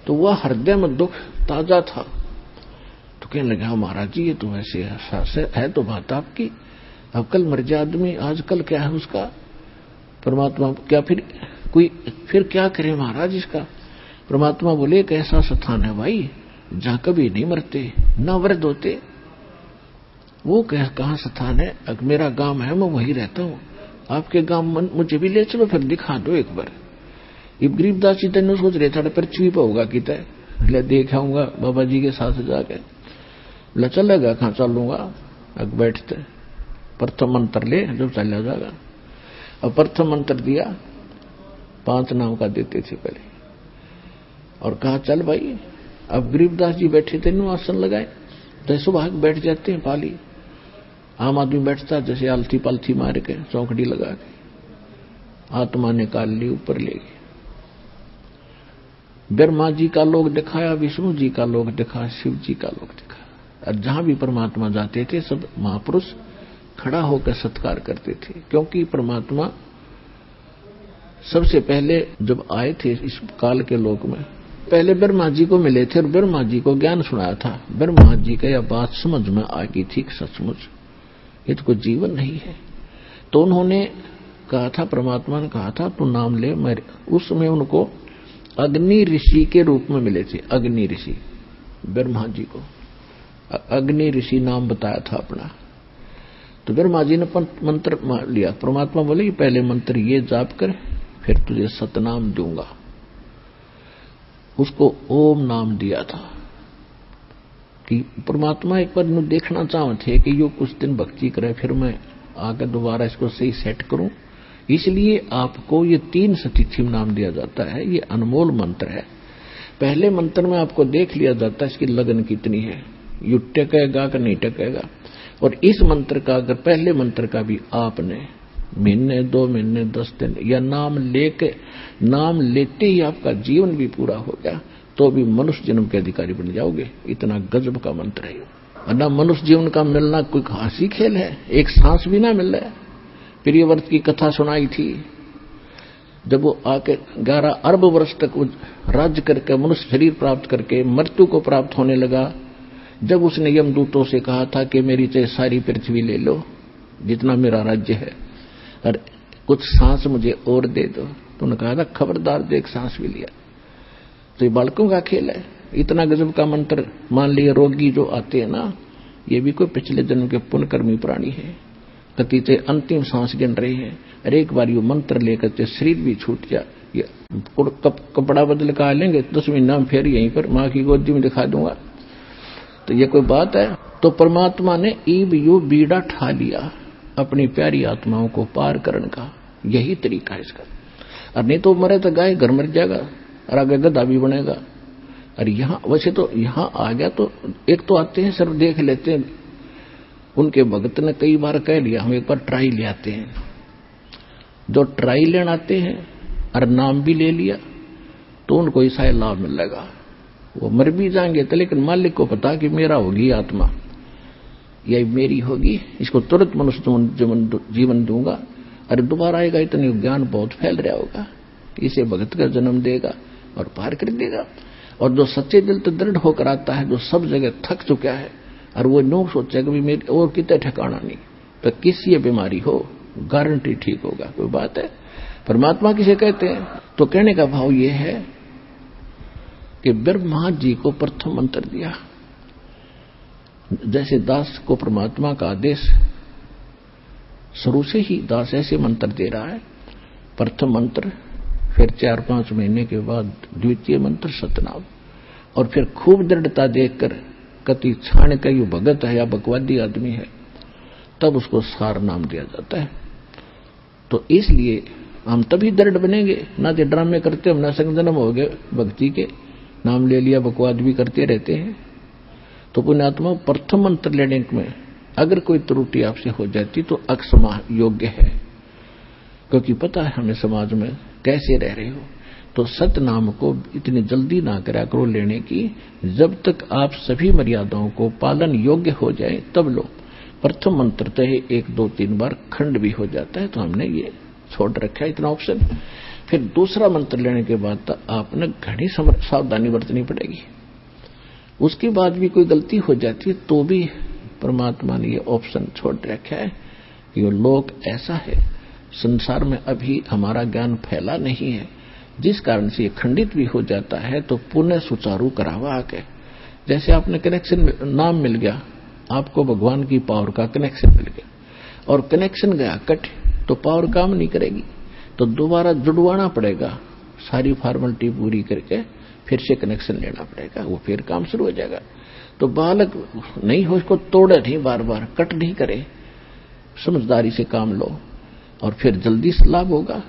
Speaker 2: तो वह हृदय में दुख ताजा था, तो कहने लगा महाराज जी ये तो वैसे है तो बात आपकी, अब कल मर जाए आदमी, आजकल क्या है उसका, परमात्मा क्या फिर क्या करे महाराज इसका। परमात्मा बोले एक ऐसा स्थान है भाई जहां कभी नहीं मरते न वृद्ध होते। वो कहां स्थान है, मेरा गांव है, मैं वहीं रहता हूं, आपके गांव मुझे भी ले चलो, फिर दिखा दो एक बार। ये गरीबदास जी तेन सोच रहे थे पृथ्वी पर होगा कि ले देखाऊंगा बाबा जी के साथ जाके, ले चलेगा कहां चलूंगा। अब बैठते प्रथम मंत्र ले जब चला जाएगा। अब प्रथम मंत्र दिया, 5 नाम का देते थे पहले, और कहा चल भाई। अब गरीबदास जी बैठे थे, नु आसन लगाए, जैसो भाग बैठ जाते हैं पाली, आम आदमी बैठता जैसे आलथी पालथी मार के चौकड़ी लगा के, आत्मा ने काल ली ऊपर ले गए। ब्रह्मा जी का लोक दिखाया, विष्णु जी का लोक दिखाया, शिव जी का लोक दिखाया, और जहां भी परमात्मा जाते थे सब महापुरुष खड़ा होकर सत्कार करते थे, क्योंकि परमात्मा सबसे पहले जब आए थे इस काल के लोक में, पहले ब्रह्मा जी को मिले थे और ब्रह्मा जी को ज्ञान सुनाया था। ब्रह्मा जी का यह बात समझ में आ गई थी, सचमुच ये तो कोई जीवन नहीं है। तो उन्होंने कहा था, परमात्मा ने कहा था तू नाम ले। मेरे उस समय उनको अग्नि ऋषि के रूप में मिले थे, अग्नि ऋषि, ब्रह्मा जी को अग्नि ऋषि नाम बताया था अपना। तो ब्रह्मा जी ने मंत्र लिया, परमात्मा बोले पहले मंत्र ये जाप कर, फिर तुझे सतनाम दूंगा। उसको ओम नाम दिया था कि परमात्मा एक बार देखना चाहते कि यो कुछ दिन भक्ति करे, फिर मैं आकर दोबारा इसको सही सेट करूं। इसलिए आपको ये 3 सतिथि नाम दिया जाता है। ये अनमोल मंत्र है। पहले मंत्र में आपको देख लिया जाता है इसकी लगन कितनी है, यू टकेगा कि नहीं टकेगा। और इस मंत्र का, अगर पहले मंत्र का भी आपने महीने 2 महीने 10 दिन या नाम लेते ही आपका जीवन भी पूरा हो गया, तो भी मनुष्य जन्म के अधिकारी बन जाओगे। इतना गजब का मंत्र है। वरना मनुष्य जीवन का मिलना कोई हंसी खेल है, एक सांस भी ना मिल रहा है। प्रियव्रत की कथा सुनाई थी, जब वो आके 11 अरब वर्ष तक राज्य करके मनुष्य शरीर प्राप्त करके मृत्यु को प्राप्त होने लगा, जब उसने यमदूतों से कहा था कि मेरी चाहे सारी पृथ्वी ले लो जितना मेरा राज्य है, और कुछ सांस मुझे और दे दो, तो उन्होंने कहा था खबरदार दे, एक सांस भी लिया। तो ये बालकों का खेल है। इतना गजब का मंत्र। मान लिया रोगी जो आते हैं ना, ये भी कोई पिछले जन्म के पुण्यकर्मी प्राणी है, कति से अंतिम सांस गिन रहे हैं, और एक बार ये मंत्र लेकर शरीर भी छूट जा, ये कपड़ा बदल कर लेंगे 10 महीना फिर यहीं पर माँ की गोदी में दिखा दूंगा। तो ये कोई बात है। तो परमात्मा ने ईब यू बीड़ा ठा लिया अपनी प्यारी आत्माओं को पार करने का, यही तरीका है इसका। और नहीं तो मरे तो गाय घर मर जाएगा और आगे गधा भी बनेगा। और यहाँ वैसे तो यहाँ आ गया तो एक तो आते हैं, सिर्फ देख लेते हैं, उनके भगत ने कई बार कह लिया हम एक बार ट्राई ले आते हैं। जो ट्राई लेने आते हैं और नाम भी ले लिया तो उनको ऐसा लाभ मिलेगा। वो मर भी जाएंगे तो लेकिन मालिक को पता कि मेरा होगी आत्मा, यही मेरी होगी, इसको तुरंत मनुष्य जीवन दूंगा। अरे दोबारा आएगा, इतने ज्ञान बहुत फैल रहा होगा, इसे भगत का जन्म देगा और पार कर देगा। और जो सच्चे दिल तो दृढ़ होकर आता है, जो सब जगह थक चुका है और वो नो सोचेगा कि मेरे और कितने ठिकाना नहीं, तो किसी ये बीमारी हो गारंटी ठीक होगा। कोई बात है। परमात्मा किसे कहते हैं? तो कहने का भाव ये है कि ब्रह्मा जी को प्रथम मंत्र दिया। जैसे दास को परमात्मा का आदेश शुरू से ही दास ऐसे मंत्र दे रहा है, प्रथम मंत्र, फिर 4-5 महीने के बाद द्वितीय मंत्र सतनाम, और फिर खूब दृढ़ता देखकर कति छाण का यू भगत है या बकवादी आदमी है, तब उसको सार नाम दिया जाता है। तो इसलिए हम तभी दृढ़ बनेंगे, ना तो ड्रामे करते हम ना संजनम हो गए भक्ति के, नाम ले लिया बकवाद भी करते रहते हैं। तो पुण्यात्मा प्रथम मंत्र लेने में अगर कोई त्रुटि आपसे हो जाती तो अक्षमा योग्य है, क्योंकि पता है हमें समाज में कैसे रह रहे हो। तो सत नाम को इतनी जल्दी ना करा करो लेने की, जब तक आप सभी मर्यादाओं को पालन योग्य हो जाए तब लो। प्रथम मंत्र तो 1-2-3 बार खंड भी हो जाता है, तो हमने ये छोड़ रखा है इतना ऑप्शन। फिर दूसरा मंत्र लेने के बाद तो आपने घनी सावधानी बरतनी पड़ेगी। उसके बाद भी कोई गलती हो जाती है तो भी परमात्मा ने ये ऑप्शन छोड़ रखा है कि वो लोक ऐसा है, संसार में अभी हमारा ज्ञान फैला नहीं है, जिस कारण से ये खंडित भी हो जाता है, तो पुनः सुचारू करावा आके। जैसे आपने कनेक्शन नाम मिल गया, आपको भगवान की पावर का कनेक्शन मिल गया, और कनेक्शन गया कट तो पावर काम नहीं करेगी, तो दोबारा जुड़वाना पड़ेगा, सारी फॉर्मेलिटी पूरी करके फिर से कनेक्शन लेना पड़ेगा, वो फिर काम शुरू हो जाएगा। तो बालक नहीं हो, इसको तोड़े नहीं, बार बार कट नहीं करे, समझदारी से काम लो और फिर जल्दी लाभ होगा।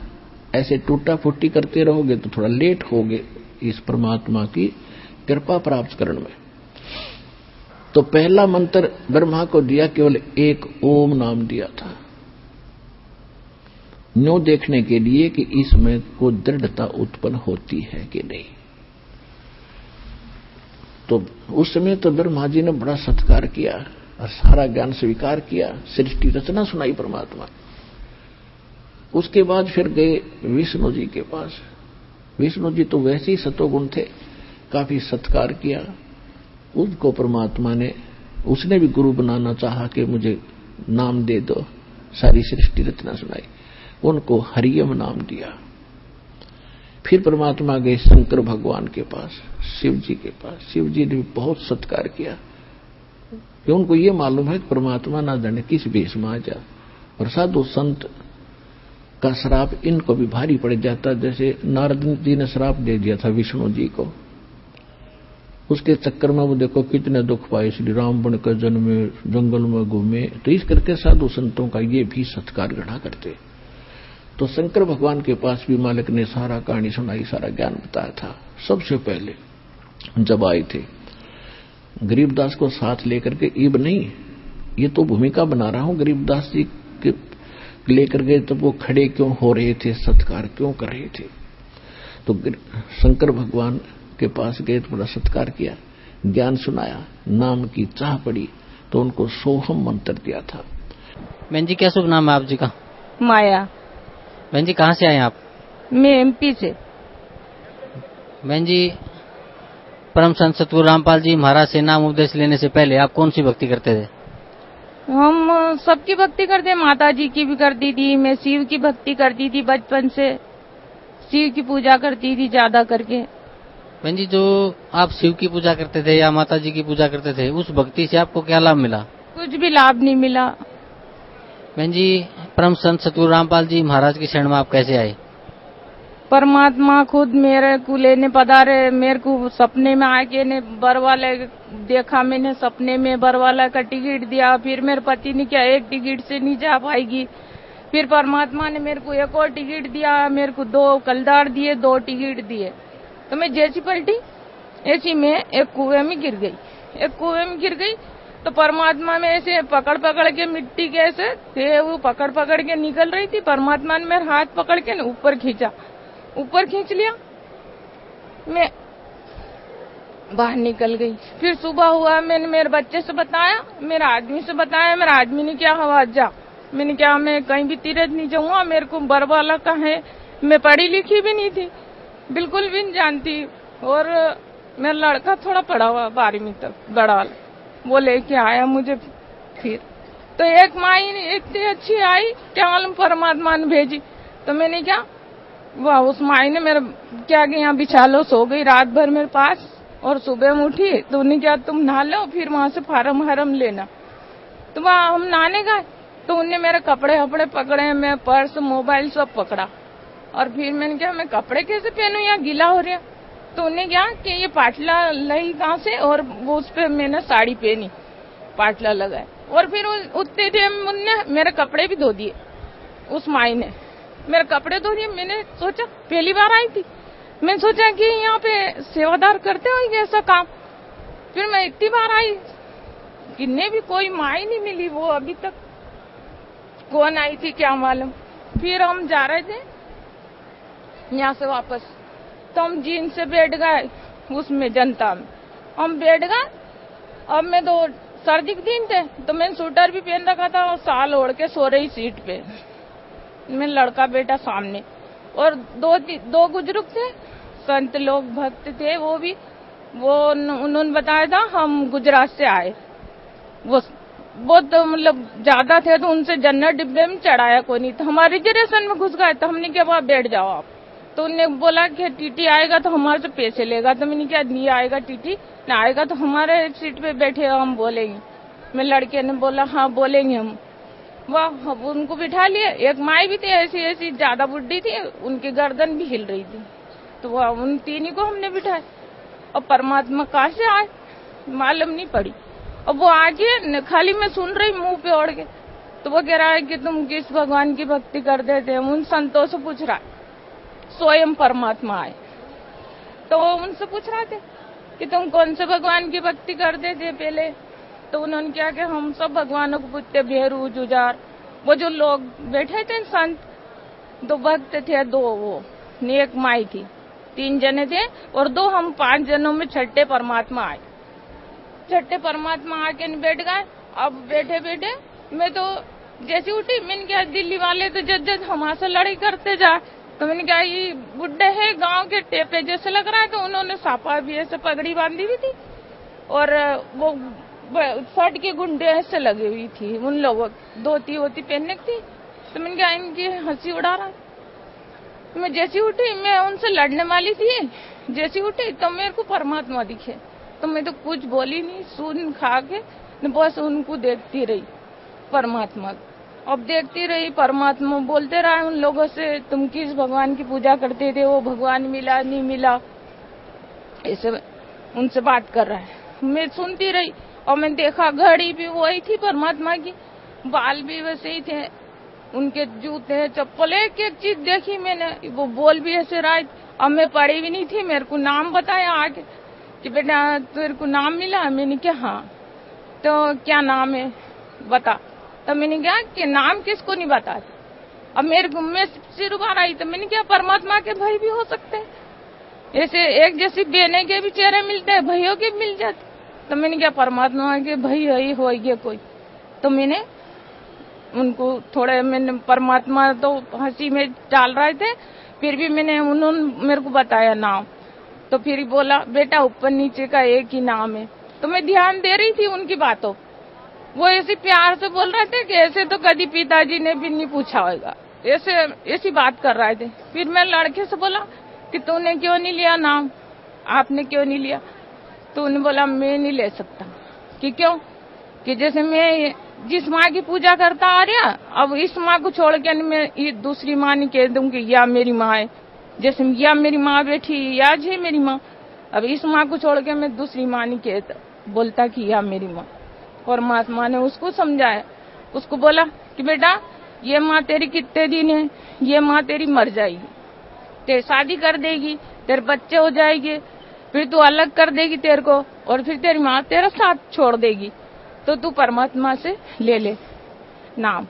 Speaker 2: ऐसे टूटा फूटी करते रहोगे तो थोड़ा लेट होगे इस परमात्मा की कृपा प्राप्त करने में। तो पहला मंत्र ब्रह्मा को दिया, केवल एक ओम नाम दिया था, न्यों देखने के लिए कि इसमें को दृढ़ता उत्पन्न होती है कि नहीं। तो उस समय तो ब्रह्मा जी ने बड़ा सत्कार किया और सारा ज्ञान स्वीकार किया, सृष्टि रचना सुनाई परमात्मा। उसके बाद फिर गए विष्णु जी के पास। विष्णु जी तो वैसे ही सतोगुण थे, काफी सत्कार किया उनको परमात्मा ने। उसने भी गुरु बनाना चाहा कि मुझे नाम दे दो, सारी सृष्टि रचना सुनाई, उनको हरियम नाम दिया। फिर परमात्मा गए शंकर भगवान के पास, शिव जी के पास। शिव जी ने भी बहुत सत्कार किया कि उनको ये मालूम है कि परमात्मा ना जाने किस भेष में आ जा, और साधु संत का श्राप इनको भी भारी पड़ जाता। जैसे नारद जी ने श्राप दे दिया था विष्णु जी को, उसके चक्कर में वो देखो कितने दुख पाए, श्री राम बन कर जन्मे, जंगल में घूमे। तो इस करके साधु संतों का ये भी सत्कार गढ़ा करते। तो शंकर भगवान के पास भी मालिक ने सारा कहानी सुनाई, सारा ज्ञान बताया था। सबसे पहले जब आए थे गरीबदास को साथ लेकर के, इब नहीं, ये तो भूमिका बना रहा हूं, गरीबदास जी के लेकर गए तब वो खड़े क्यों हो रहे थे, सत्कार क्यों कर रहे थे। तो शंकर भगवान के पास गए तो बड़ा सत्कार किया, ज्ञान सुनाया, नाम की चाह पड़ी, तो उनको सोहम मंत्र दिया था।
Speaker 3: बहन जी क्या शुभ नाम है आप जी का?
Speaker 4: माया।
Speaker 3: बहन जी कहाँ से आए आप?
Speaker 4: मैं एमपी से।
Speaker 3: बहन जी परम संत सतगुरु रामपाल जी महाराज से नाम उपदेश लेने से पहले आप कौन सी भक्ति करते थे?
Speaker 4: हम सबकी भक्ति करते, माता जी की भी करती थी, मैं शिव की भक्ति करती थी, बचपन से शिव की पूजा करती थी ज्यादा करके।
Speaker 3: बहन जी जो आप शिव की पूजा करते थे या माता जी की पूजा करते थे, उस भक्ति से आपको क्या लाभ मिला?
Speaker 4: कुछ भी लाभ नहीं मिला।
Speaker 3: बहन जी परम संत सतगुरु रामपाल जी महाराज की शरण में आप कैसे आए?
Speaker 4: परमात्मा खुद मेरे को लेने पधारे, मेरे को सपने में आके ने बरवाला देखा, मैंने सपने में बरवाला का टिकट दिया। फिर मेरे पति ने क्या एक टिकट से नहीं जा पाएगी, फिर परमात्मा ने मेरे को एक और टिकट दिया, मेरे को 2 कलदार दिए, 2 टिकट दिए। तो मैं जैसी पलटी ऐसी मैं एक कुएं में गिर गई, तो परमात्मा में ऐसे पकड़ पकड़ के मिट्टी कैसे थे वो पकड़ पकड़ के निकल रही थी। परमात्मा ने मेरा हाथ पकड़ के ऊपर खींचा, ऊपर खींच लिया, मैं बाहर निकल गई। फिर सुबह हुआ, मैंने मेरे बच्चे से बताया, मेरे आदमी से बताया। मेरा आदमी ने क्या हवा जा, मैंने क्या मैं कहीं भी तीरथ नहीं जाऊंगा, मेरे को बरवाला का है। मैं पढ़ी लिखी भी नहीं थी, बिल्कुल भी नहीं जानती। और मेरा लड़का थोड़ा पढ़ा हुआ 12वीं तक, बड़ा वाला, वो लेके आया मुझे। फिर तो एक माई इतनी अच्छी आई, क्या मालूम परमात्मा ने भेजी। तो मैंने क्या वाह, उस माई ने मेरा क्या कि यहाँ बिछा लो, सो गई रात भर मेरे पास। और सुबह में उठी तो उन्हें क्या तुम नहा लो, फिर वहां से फार्म हरम लेना। तो वहां हम नहाने गए तो उन्हें मेरे कपड़े वपड़े पकड़े, मैं पर्स मोबाइल सब पकड़ा। और फिर मैंने क्या मैं कपड़े कैसे पहनूं, यहाँ गीला हो रहा। तो उन्हें क्या कि ये पाटला लाई कहाँ से, और वो उस पर मैंने साड़ी पहनी, पाटला लगाए। और फिर उतने टाइम उनने मेरे कपड़े भी धो दिए, उस माई ने मेरे कपड़े धो दिए। मैंने सोचा पहली बार आई थी, मैंने सोचा कि यहाँ पे सेवादार करते हो ऐसा काम। फिर मैं इतनी बार आई, किन्ने भी कोई माई नहीं मिली, वो अभी तक कौन आई थी क्या मालूम। फिर हम जा रहे थे यहाँ से वापस, तो हम जीन से बैठ गए उसमें जनता में, हम बैठ गए। अब मैं तो सर्दी के दिन थे तो मैंने स्वेटर भी पहन रखा था और साल ओढ़ के सो रही सीट पे। मेरा लड़का बेटा सामने, और दो बुजुर्ग थे, संत लोग भक्त थे, वो भी उन्होंने बताया था हम गुजरात से आए। वो बहुत मतलब ज्यादा थे, तो उनसे जन्नत डिब्बे में चढ़ाया कोई नहीं, तो हमारे रिजर्वेशन में घुस गए। तो हमने क्या वहाँ बैठ जाओ आप। तो उन्होंने बोला कि टीटी आएगा तो हमारे से पैसे लेगा। तो मैंने क्या नहीं आएगा टीटी, ना आएगा तो हमारे सीट पे बैठे हम बोलेंगे। मेरे लड़के ने बोला हाँ बोलेंगे हम। वाह, उनको बिठा लिया। एक माई भी थी ऐसी ऐसी, ज्यादा बुढ़ी थी, उनकी गर्दन भी हिल रही थी। तो वह उन तीनों को हमने बिठाया। और परमात्मा कहाँ से आए मालूम नहीं पड़ी। और वो आगे खाली मैं सुन रही मुंह पे ओढ़ के। तो वो कह रहा है कि तुम किस भगवान की भक्ति करते थे। उन संतों से पूछ रहा है, स्वयं परमात्मा आए तो उनसे पूछ रहे थे कि तुम कौन से भगवान की भक्ति करते थे पहले। तो उन्होंने क्या कि हम सब भगवानों को पूछते, भेरू जुजार। वो जो लोग बैठे थे संत, 2 भक्त थे, 2 वो एक माई थी, 3 जने थे, और 2 हम 5 जनों में छठे परमात्मा आए। छठे परमात्मा आके बैठ गए। अब बैठे बैठे मैं तो जैसी उठी, मैंने क्या दिल्ली वाले तो जज हमारे लड़ाई करते जा। तो मैंने क्या ये बुड्ढे है गांव के टेपे जैसे लग रहा है। तो उन्होंने सापा भी ऐसे पगड़ी बांधी हुई थी, और वो शर्ट की गुंडे ऐसे लगी हुई थी। उन लोगों धोती वोती पहनने थी। तो मैंने क्या इनकी हंसी उड़ा रहा। मैं जैसी उठी, मैं उनसे लड़ने वाली थी, जैसी उठी तो मेरे को परमात्मा दिखे। तो मैं तो कुछ बोली नहीं, सुन खा के बस उनको देखती रही परमात्मा। अब देखती रही, परमात्मा बोलते रहा उन लोगों से, तुम किस भगवान की पूजा करते थे, वो भगवान मिला नहीं मिला, ऐसे उनसे बात कर रहा है। मैं सुनती रही, और मैंने देखा घड़ी भी वही थी परमात्मा की, बाल भी वैसे ही थे, उनके जूते चप्पल एक एक चीज देखी मैंने। वो बोल भी ऐसे रहा। अब मैं पढ़ी भी नहीं थी, मेरे को नाम बताया आके कि बेटा तेरे को नाम मिला। मैंने क्या हाँ। तो क्या नाम है बता। तो मैंने क्या कि नाम किसको नहीं बताते। अब मेरे को मैं सिर उबार आई। तो मैंने क्या परमात्मा के भाई भी हो सकते हैं, ऐसे एक जैसी बहने के भी चेहरे मिलते हैं, भाइयों के भी मिल जाते। तो मैंने क्या परमात्मा के भाई है हो गया कोई। तो मैंने उनको थोड़े, मैंने परमात्मा तो हंसी में डाल रहे थे, फिर भी उन्होंने मेरे को बताया नाम। तो फिर बोला बेटा ऊपर नीचे का एक ही नाम है। तो मैं ध्यान दे रही थी उनकी बातों। वो ऐसे प्यार से बोल रहे थे कि ऐसे तो कभी पिताजी ने भी नहीं पूछा होगा, ऐसी बात कर रहे थे। फिर मैं लड़के से बोला कि तूने क्यों नहीं लिया नाम, आपने क्यों नहीं लिया। तो उन्होंने बोला मैं नहीं ले सकता। कि क्यों? कि जैसे मैं जिस माँ की पूजा करता आ रहा, अब इस माँ को छोड़ के मैं ये दूसरी माँ नहीं कह दूं कि या मेरी माँ है। जैसे या मेरी माँ बैठी याद है मेरी माँ, अब इस माँ को छोड़ के मैं दूसरी माँ नहीं कहता, बोलता कि या मेरी माँ। परमात्मा ने उसको समझाया, उसको बोला कि बेटा ये माँ तेरी कितने दिन है, ये माँ तेरी मर जाएगी, तेरी शादी कर देगी, तेरे बच्चे हो जाएंगे, फिर तू अलग कर देगी तेरे को, और फिर तेरी माँ तेरा साथ छोड़ देगी। तो तू परमात्मा से ले ले नाम।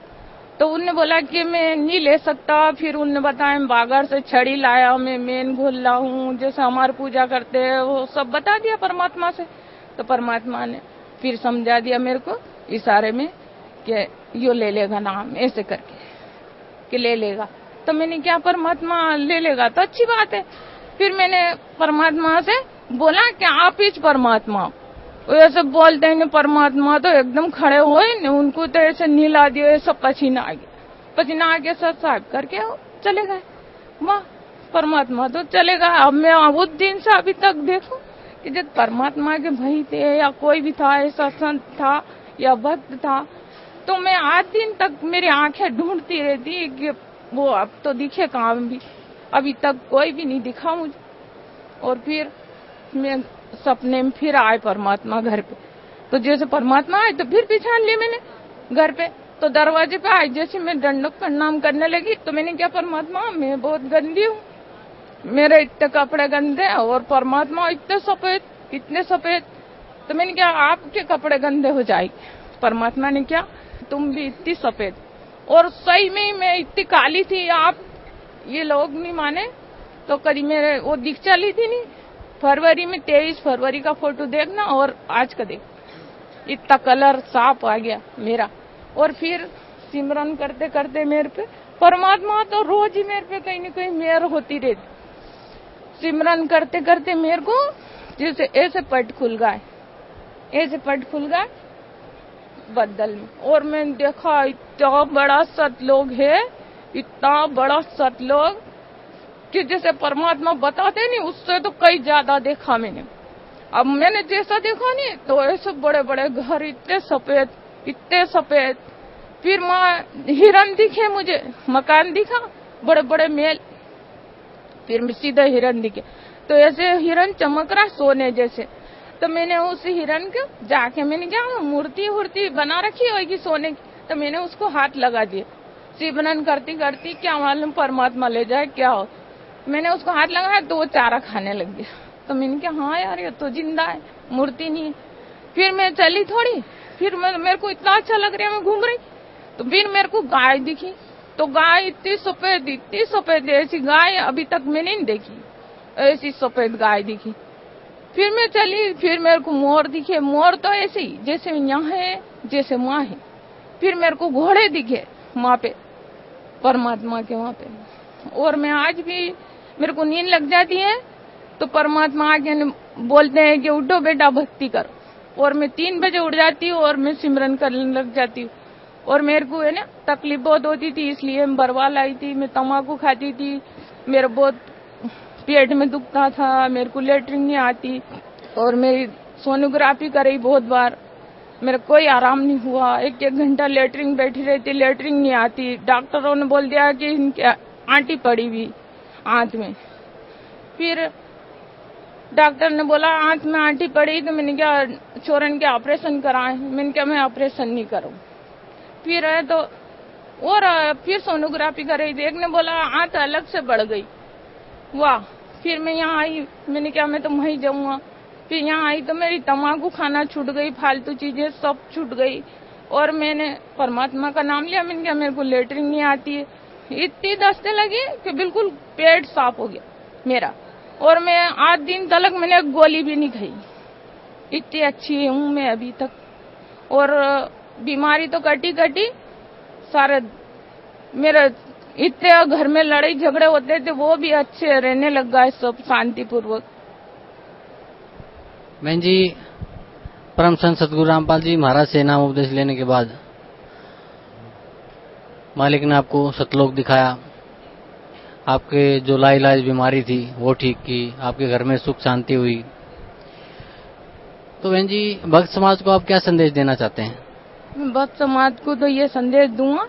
Speaker 4: तो उनने बोला कि मैं नहीं ले सकता। फिर उनने बताया बागर से छड़ी लाया, मैं मेन घोल हूँ, जैसे हमारे पूजा करते हैं वो सब बता दिया परमात्मा से। तो परमात्मा ने फिर समझा दिया मेरे को इशारे में कि यो ले लेगा नाम, ऐसे करके कि ले लेगा। तो मैंने क्या परमात्मा ले लेगा तो अच्छी बात है। फिर मैंने परमात्मा से बोला कि आप ही परमात्मा। वो ऐसे बोलते हैं परमात्मा तो एकदम खड़े हुए, उनको तो ऐसे नीला दियो, ऐसा पसीना आ गया। पसीना आगे सब साफ करके चले गए। वाह, परमात्मा तो चलेगा। अब मैं उस दिन से अभी तक देखूं कि जब परमात्मा के भाई थे या कोई भी था, ऐसा संत था या भक्त था, तो मैं आज दिन तक मेरी आंखें ढूंढती रहती कि वो अब तो दिखे कहाँ भी। अभी तक कोई भी नहीं दिखा मुझे। और फिर मैं सपने में फिर आए परमात्मा घर पे। तो जैसे परमात्मा आए तो फिर पहचान लिया मैंने घर पे। तो दरवाजे पे आए, जैसे मैं दंडक प्रणाम करने लगी तो मैंने क्या परमात्मा मैं बहुत गंदी हूँ, मेरे इतने कपड़े गंदे और परमात्मा इतने सफेद। तो मैंने क्या आपके कपड़े गंदे हो जाएंगे। परमात्मा ने क्या तुम भी इतनी सफेद। और सही में मैं इतनी काली थी, आप ये लोग नहीं माने तो कभी मेरे वो दिख चली थी नहीं। फरवरी में 23 फरवरी का फोटो देखना और आज का देख, इतना कलर साफ आ गया मेरा। और फिर सिमरन करते करते मेरे पे परमात्मा तो रोज ही मेरे पे कहीं न कहीं मेहर होती रहती। सिमरन करते करते मेरे को जैसे ऐसे पट खुल गए बदल में। और मैंने देखा इतना बड़ा सतलोक है, इतना बड़ा सतलोक कि जैसे परमात्मा बताते नहीं उससे तो कई ज्यादा देखा मैंने। अब मैंने जैसा देखा नहीं तो ऐसे बड़े बड़े घर इतने सफेद। फिर हिरन दिखे मुझे, मकान दिखा, बड़े बड़े महल। फिर सीधे हिरन दिखे तो ऐसे हिरन चमक रहा सोने जैसे। तो मैंने उस हिरन को जाके मैंने क्या मूर्ति बना रखी होगी सोने की, तो मैंने उसको हाथ लगा दिया। सिमरन करती क्या मालूम परमात्मा ले जाए क्या हो। मैंने उसको हाथ लगाया तो वो चारा खाने लग गया। तो मैंने कहा हाँ यार ये तो जिंदा है, मूर्ति नहीं है। फिर मैं चली थोड़ी, फिर मेरे को इतना अच्छा लग रहा है, मैं घूम रही तो फिर मेरे को गाय दिखी। तो गाय इतनी सफेद ऐसी गाय अभी तक मैंने नहीं देखी, ऐसी सफेद गाय दिखी। फिर मैं चली, फिर मेरे को मोर दिखे। मोर तो ऐसे ही जैसे यहाँ है, जैसे वहाँ है। फिर मेरे को घोड़े दिखे वहाँ पे परमात्मा के वहाँ पे। और मैं आज भी मेरे को नींद लग जाती है तो परमात्मा आके बोलते हैं कि उठो बेटा भक्ति करो। और मैं 3 बजे उठ जाती हूँ और मैं सिमरन करने लग जाती हूँ। और मेरे को है ना तकलीफ बहुत होती थी, इसलिए मैं बरवाल आई थी, मैं तम्बाकू खाती थी, मेरा बहुत पेट में दुखता था, मेरे को लेटरिन नहीं आती। और मेरी सोनोग्राफी कराई बहुत बार, मेरा कोई आराम नहीं हुआ। 1-1 घंटा लेटरिन बैठी रहती, लेटरिन नहीं आती। डॉक्टरों ने बोल दिया कि इनके आंटी पड़ी हुई आंत में। फिर डॉक्टर ने बोला आंत में आंटी पड़ी तो मैंने क्या छोरन के ऑपरेशन कराए। मैंने क्या मैं ऑपरेशन नहीं करूँ। फिर है तो और फिर सोनोग्राफी कराई, एक ने बोला आंत अलग से बढ़ गई। वाह, फिर मैं यहाँ आई, मैंने क्या मैं तो वहीं जाऊंगा। फिर यहाँ आई तो मेरी तम्बाकू खाना छूट गई, फालतू चीजें सब छूट गई। और मैंने परमात्मा का नाम लिया, मैंने क्या मेरे को लेटरिन नहीं आती है। इतनी दस्ते लगी कि बिल्कुल पेट साफ हो गया मेरा। और मैं 8 दिन तक मैंने एक गोली भी नहीं खाई, इतनी अच्छी हूँ मैं अभी तक। और बीमारी तो कटी सारे मेरे इतने घर में लड़ाई झगड़े होते थे वो भी अच्छे रहने लग गए, सब शांतिपूर्वक।
Speaker 3: बहन जी, परम संत सतगुरु रामपाल जी महाराज से नाम उपदेश लेने के बाद मालिक ने आपको सतलोक दिखाया, आपके जो लाइलाज बीमारी थी वो ठीक की, आपके घर में सुख शांति हुई। तो बहन जी, भक्त समाज को आप क्या संदेश देना चाहते हैं?
Speaker 4: मैं भक्त समाज को तो ये संदेश दूंगा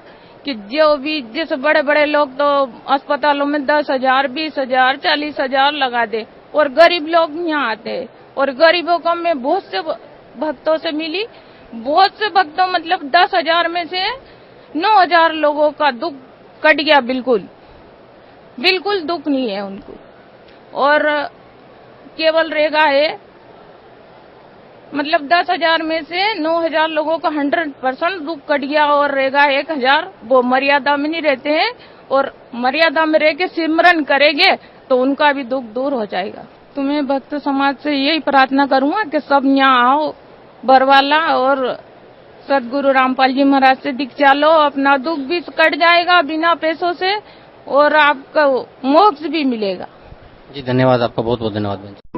Speaker 4: कि जो भी जैसे बड़े बड़े लोग तो अस्पतालों में 10,000, 20,000, 40,000 लगा दे और गरीब लोग यहाँ आते। और गरीबों को मैं बहुत से भक्तों से मिली, बहुत से भक्तों मतलब 10,000 में से 9,000 लोगों का दुख कट गया, बिल्कुल दुख नहीं है उनको। और केवल रहेगा है मतलब 10,000 में से 9,000 लोगों का 100% दुख कट गया और रहेगा 1,000 वो मर्यादा में नहीं रहते हैं और मर्यादा में रह के सिमरन करेंगे तो उनका भी दुख दूर हो जाएगा। तो मैं भक्त समाज से यही प्रार्थना करूंगा कि सब यहाँ आओ, बरवाला और सदगुरु रामपाल जी महाराज से दीक्षा लो, अपना दुख भी कट जाएगा बिना पैसों से और आपको मोक्ष भी मिलेगा।
Speaker 3: जी धन्यवाद, आपका बहुत बहुत धन्यवाद बहन जी।